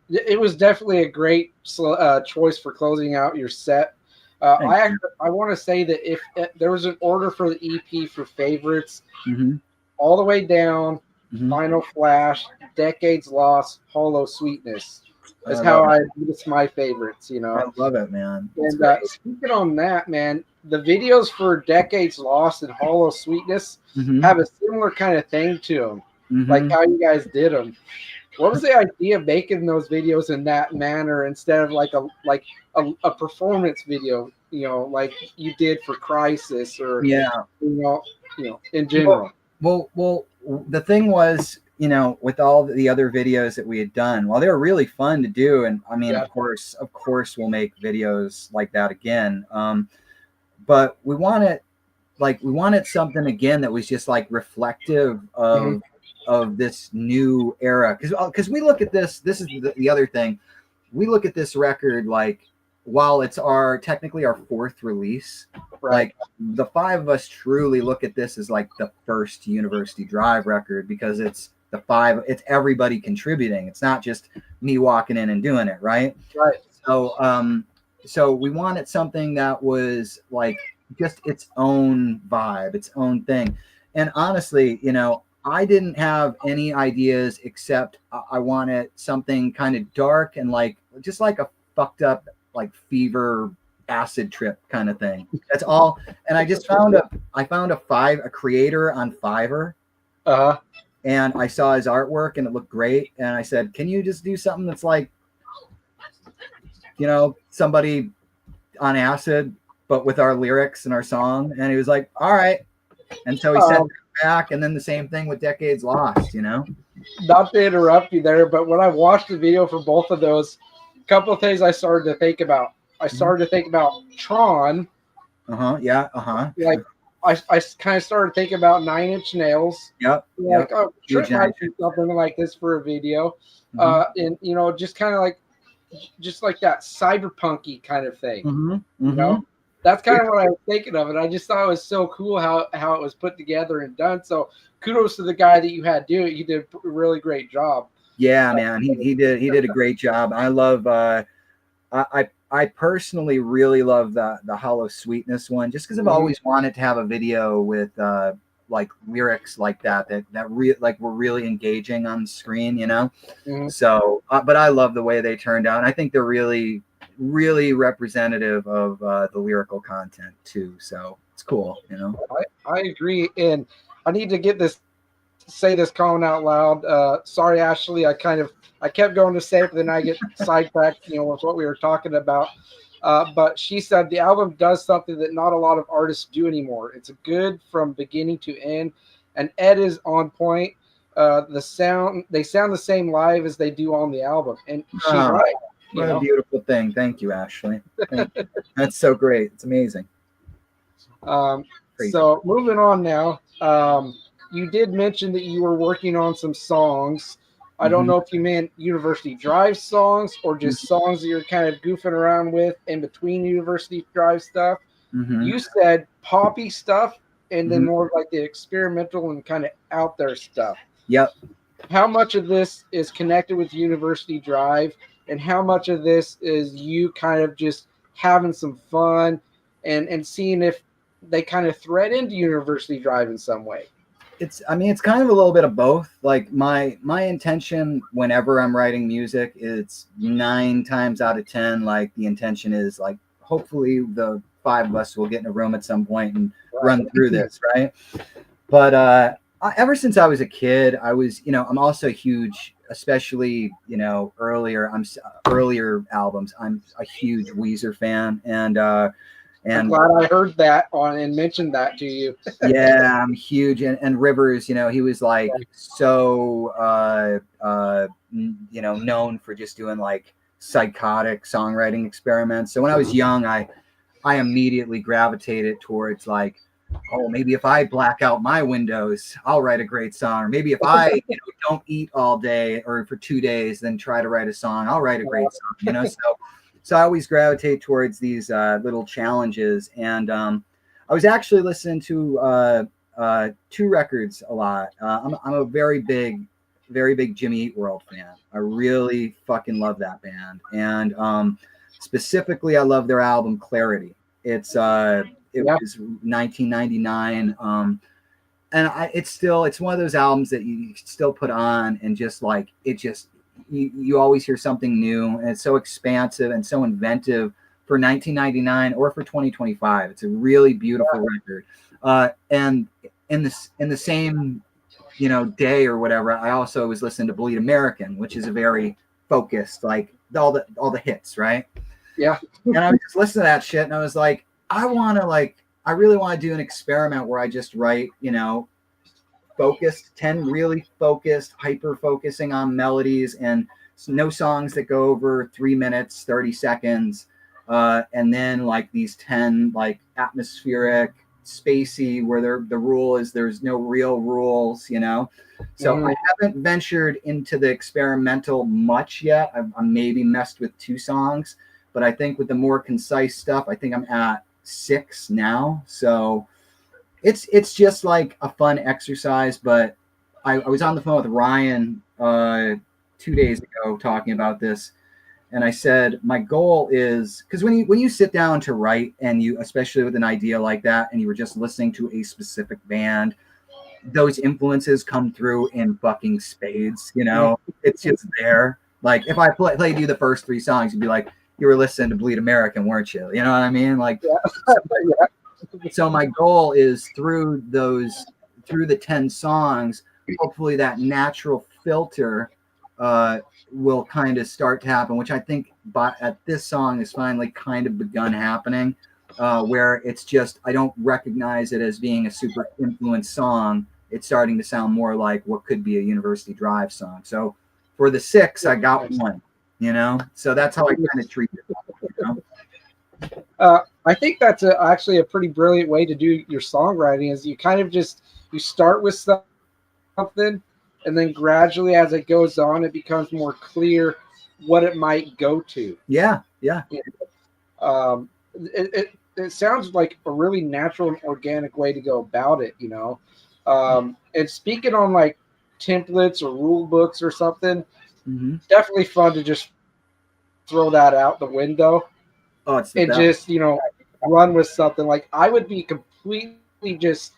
It was definitely a great choice for closing out your set. I want to say that if there was an order for the EP for favorites, Mm-hmm. All the Way Down, Mm-hmm. Final Flash, Decades Lost, Hollow Sweetness is how it's my favorites. I love it, man. And speaking on that, man, the videos for Decades Lost and Hollow Sweetness Mm-hmm. have a similar kind of thing to them, Mm-hmm. like how you guys did them. What was the idea of making those videos in that manner instead of like a performance video, like you did for Crisis or in general? Well, the thing was, with all the other videos that we had done, while they were really fun to do, and I mean, of course, we'll make videos like that again. But we wanted something again that was just like reflective of this new era, because we look at this is the other thing, we look at this record like, while it's technically our fourth release, like the five of us truly look at this as like the first University Drive record, because it's everybody contributing. It's not just me walking in and doing it, right? So we wanted something that was like just its own vibe, its own thing. And honestly, I didn't have any ideas except I wanted something kind of dark and like just like a fucked up like fever acid trip kind of thing. That's all. And I just found a creator on Fiverr. And I saw his artwork and it looked great. And I said, can you just do something that's like, somebody on acid, but with our lyrics and our song? And he was like, all right. And so he sent it back, and then the same thing with Decades Lost, Not to interrupt you there, but when I watched the video for both of those, a couple of things I started to think about. I started to think about Tron. Yeah. Like I kind of started thinking about 9 Inch Nails. Yep. Like, oh, Trent might do something like this for a video. And just kind of like that cyberpunky kind of thing. That's kind of what I was thinking of, and I just thought it was so cool how it was put together and done. So kudos to the guy that you had do it. He did a really great job. Yeah, man, he did a great job. I love I personally really love the Hollow Sweetness one, just because I've always wanted to have a video with like lyrics like that were really engaging on the screen, So, but I love the way they turned out. And I think they're really, really representative of the lyrical content too. So it's cool, I agree, and I need to get this say this comment out loud. Sorry, Ashley. I kept going to say it, but then I get sidetracked. With what we were talking about. But she said the album does something that not a lot of artists do anymore. It's good from beginning to end, and Ed is on point. They sound the same live as they do on the album, and she's right. What a beautiful thing. Thank you, Ashley. Thank you. That's so great. It's amazing. So moving on now. You did mention that you were working on some songs. I don't know if you meant University Drive songs or just songs that you're kind of goofing around with in between University Drive stuff. You said poppy stuff and then more like the experimental and kind of out there stuff. Yep. How much of this is connected with University Drive and how much of this is you kind of just having some fun and seeing if they kind of thread into University Drive in some way? It's kind of a little bit of both. Like my intention whenever I'm writing music, it's 9 times out of 10, like the intention is like, hopefully the 5 of us will get in a room at some point and run through this. Right. But, ever since I was a kid, I was, I'm also huge, especially, earlier albums. I'm a huge Weezer fan. And I'm glad I heard that and mentioned that to you. Yeah, I'm huge. And Rivers, he was like so, known for just doing like psychotic songwriting experiments. So when I was young, I immediately gravitated towards like, oh, maybe if I black out my windows, I'll write a great song. Or maybe if I don't eat all day or for 2 days, then try to write a song, I'll write a great song, So I always gravitate towards these little challenges. And I was actually listening to 2 records a lot. I'm a very big Jimmy Eat World fan. I really fucking love that band. And specifically, I love their album Clarity. It was 1999. And it's one of those albums that you still put on and just like, you always hear something new, and it's so expansive and so inventive for 1999 or for 2025. It's a really beautiful record. And in the same, day or whatever, I also was listening to Bleed American, which is a very focused, like all the hits, right? Yeah. And I was just listening to that shit, and I was like, I really want to do an experiment where I just write, 10 really focused, hyper focusing on melodies and no songs that go over 3 minutes, 30 seconds. And then like these 10 like atmospheric, spacey, where the rule is there's no real rules, So I haven't ventured into the experimental much yet. I've maybe messed with 2 songs, but I think with the more concise stuff, I think I'm at 6 now. So it's just like a fun exercise. But I was on the phone with Ryan 2 days ago talking about this, and I said my goal is, because when you sit down to write, and you, especially with an idea like that, and you were just listening to a specific band, those influences come through in fucking spades. It's just there. Like if I played you the first 3 songs, you'd be like, you were listening to Bleed American, weren't you? You know what I mean? Like. Yeah. So my goal is through the 10 songs, hopefully that natural filter will kind of start to happen, which I think at this song is finally kind of begun happening, where it's just, I don't recognize it as being a super influenced song. It's starting to sound more like what could be a University Drive song. So for the 6, I got 1, so that's how I kind of treat it. I think that's actually a pretty brilliant way to do your songwriting, is you kind of you start with something, and then gradually as it goes on, it becomes more clear what it might go to. Yeah. It sounds like a really natural and organic way to go about it, and speaking on like templates or rule books or something, definitely fun to just throw that out the window. And just, run with something. Like I would be completely just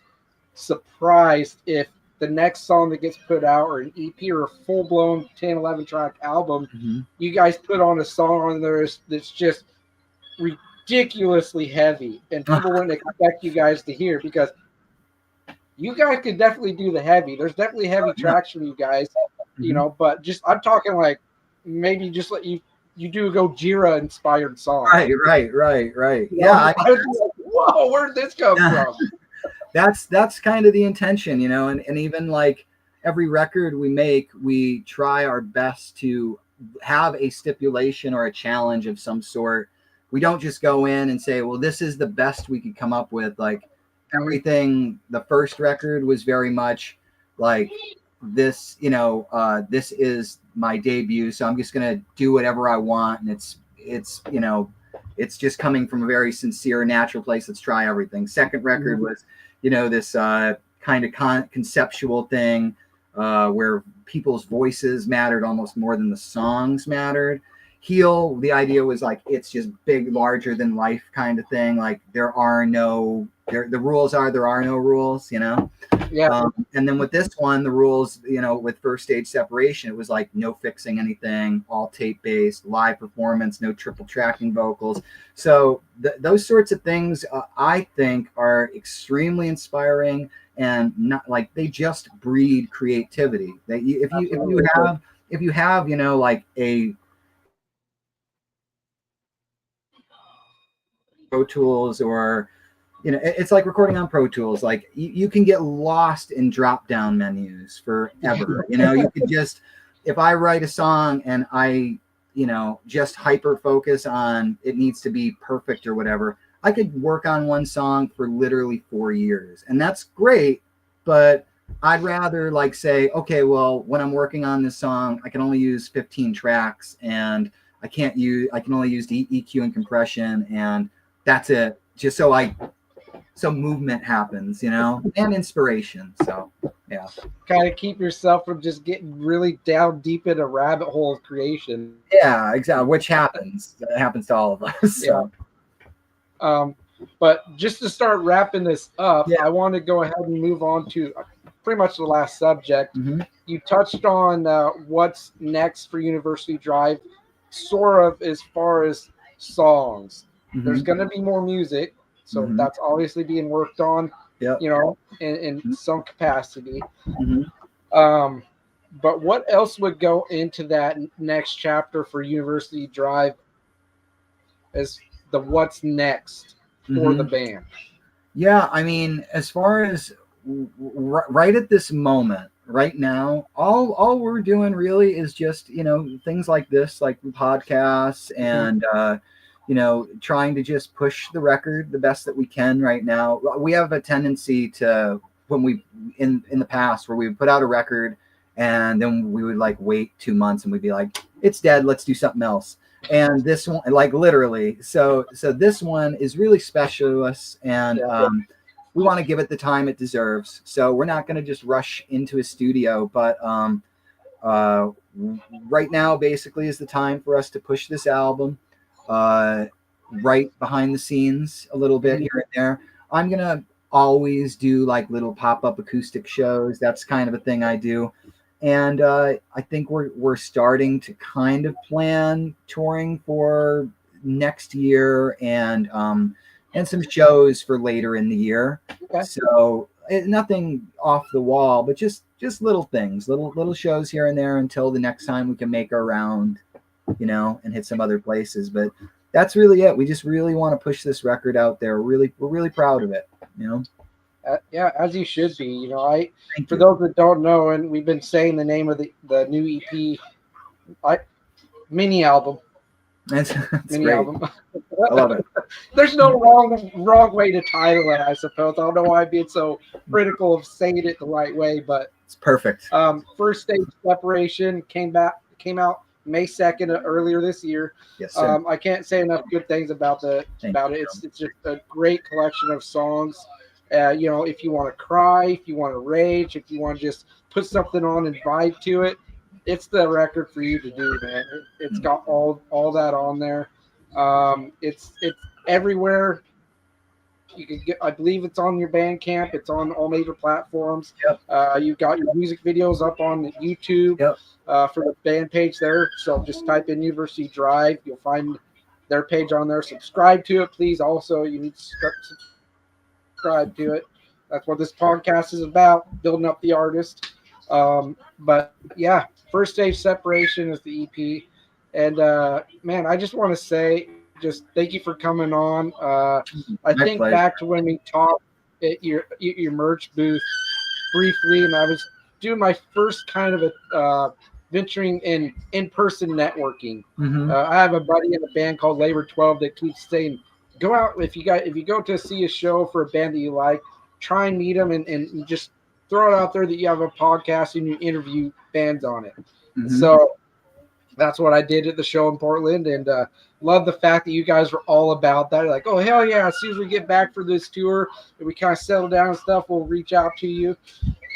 surprised if the next song that gets put out, or an EP or a full-blown 10, 11 track album, you guys put on a song on there that's just ridiculously heavy and people wouldn't expect you guys to hear, because you guys could definitely do the heavy. There's definitely heavy tracks from you guys, you know. But just I'm talking like maybe just let you do a Gojira inspired song. Right. You Yeah, know, I I was like, whoa, where did this come from? that's kind of the intention, you know, and even like every record we make, we try our best to have a stipulation or a challenge of some sort. We don't just go in and say, well, this is the best we could come up with. Like everything, the first record was very much like this, you know, this is my debut, so I'm just gonna do whatever I want, and it's you know, it's just coming from a very sincere, natural place. Let's try everything. Second record was, you know, this kind of conceptual thing where people's voices mattered almost more than the songs mattered. Heal, the idea was like it's just big, larger than life kind of thing. Like the rules are there are no rules, you know. Yeah. And then with this one, the rules, you know, with First Stage Separation, it was like no fixing anything, all tape based, live performance, no triple tracking vocals. So those sorts of things, I think, are extremely inspiring, and not like they just breed creativity. That if you have you know like a Pro Tools, or you know, it's like recording on Pro Tools. Like you can get lost in drop down menus forever. You know, you could just, if I write a song and I, you know, just hyper focus on it needs to be perfect or whatever, I could work on one song for literally 4 years, and that's great. But I'd rather like say, okay, well, when I'm working on this song, I can only use 15 tracks, and I can only use EQ and compression, and that's it. Just so movement happens, you know, and inspiration. So yeah, kind of keep yourself from just getting really down deep in a rabbit hole of creation. yeah, exactly. Which happens. It happens to all of us. So. Yeah. But just to start wrapping this up, Yeah. I want to go ahead and move on to pretty much the last subject. Mm-hmm. You touched on what's next for University Drive, sort of as far as songs. Mm-hmm. There's going to be more music, so Mm-hmm. that's obviously being worked on, Yep. you know, in some capacity. Mm-hmm. But what else would go into that next chapter for University Drive as the what's next for the band? Yeah, I mean, as far as right at this moment, right now, all we're doing really is just, you know, things like this, like podcasts, and you know, trying to just push the record the best that we can right now. We have a tendency to, when we in the past, where we would put out a record and then we would like wait 2 months and we'd be like, it's dead, let's do something else. And this one, like literally, so this one is really special to us, and we want to give it the time it deserves. So we're not going to just rush into a studio, but right now basically is the time for us to push this album, right behind the scenes a little bit here and there. I'm gonna always do like little pop-up acoustic shows. That's kind of a thing I do. And I think we're starting to kind of plan touring for next year, and some shows for later in the year. Okay. So nothing off the wall, but just little things, little shows here and there until the next time we can make our round, you know, and hit some other places. But that's really it. We just really want to push this record out there. We're really proud of it, you know. Yeah, as you should be. You know, for those that don't know, and we've been saying the name of the new EP, mini album. That's mini great. album. I love it. There's no wrong way to title it, I suppose. I don't know why I'm being so critical of saying it the right way, but it's perfect. First Stage Separation came out May 2nd earlier this year. Yes, sir. I can't say enough good things about it. It's just a great collection of songs. You know, if you want to cry, if you want to rage, if you want to just put something on and vibe to it, it's the record for you to do, man. It's got all that on there. It's everywhere. You can get. I believe it's on your Bandcamp. It's on all major platforms. Yep. You've got your music videos up on YouTube. Yep. For the band page there. So just type in University Drive. You'll find their page on there. Subscribe to it, please. Also, you need to subscribe to it. That's what this podcast is about, building up the artist. But yeah, First Stage Separation is the EP. And man, I just want to say, just thank you for coming on. I My think pleasure. back to when we talked at your merch booth briefly, and I was doing my first kind of a venturing in person networking. I have a buddy in a band called Labor 12 that keeps saying, "Go out if you go to see a show for a band that you like, try and meet them and just throw it out there that you have a podcast and you interview bands on it." So that's what I did at the show in Portland, and love the fact that you guys were all about that. Like, oh hell yeah! As soon as we get back for this tour and we kind of settle down and stuff, we'll reach out to you.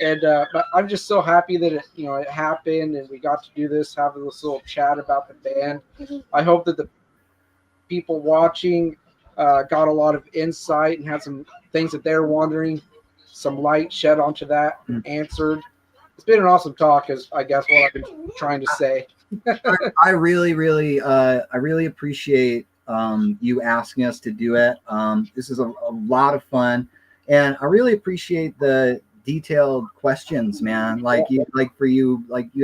And but I'm just so happy that it happened and we got to do this, have this little chat about the band. I hope that the people watching got a lot of insight and had some things that they're wondering, some light shed onto that, answered. It's been an awesome talk, is I guess what I've been trying to say. I really appreciate you asking us to do it. This is a lot of fun, and I really appreciate the detailed questions, man. Like you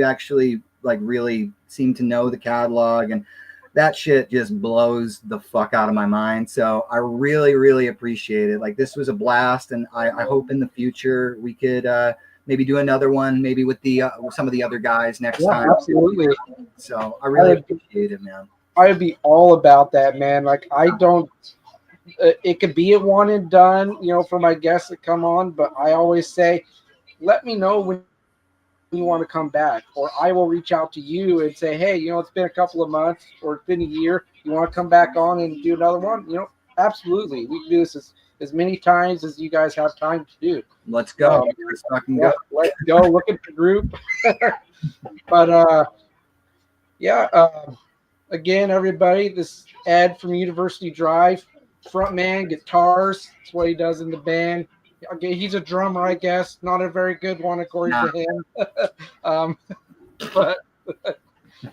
actually really seem to know the catalog, and that shit just blows the fuck out of my mind. So I really appreciate it. Like, this was a blast, and I hope in the future we could maybe do another one, maybe with the some of the other guys next time. Absolutely. So I really appreciate it, man. I would be all about that, man. Like, I don't. It could be a one and done, for my guests that come on. But I always say, let me know when you want to come back, or I will reach out to you and say, hey, it's been a couple of months or it's been a year. You want to come back on and do another one? Absolutely. We can do this as many times as you guys have time to do. Let's go. Let's fucking go. Let's go. Look at the group. But again, everybody, this is Ed from University Drive, frontman, guitars. That's what he does in the band. Okay, he's a drummer, I guess. Not a very good one, according to him. But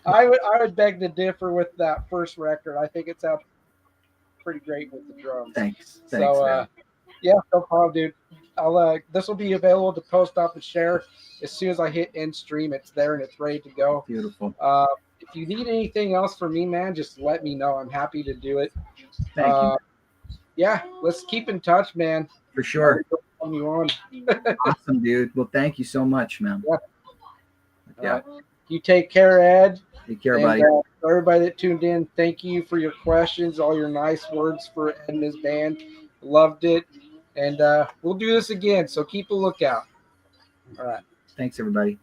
I would beg to differ with that first record. I think it sounds pretty great with the drums. Thanks. So, yeah, no problem, dude. This will be available to post up and share as soon as I hit end stream. It's there and it's ready to go. Beautiful. If you need anything else from me, man, just let me know. I'm happy to do it. Thank you. Yeah, let's keep in touch, man. For sure. You on. Awesome, dude. Well, thank you so much, man. Yeah. You take care, Ed. Take care, buddy. Everybody that tuned in, thank you for your questions, all your nice words for Ed and his band. Loved it. And we'll do this again, so keep a lookout. All right. Thanks, everybody.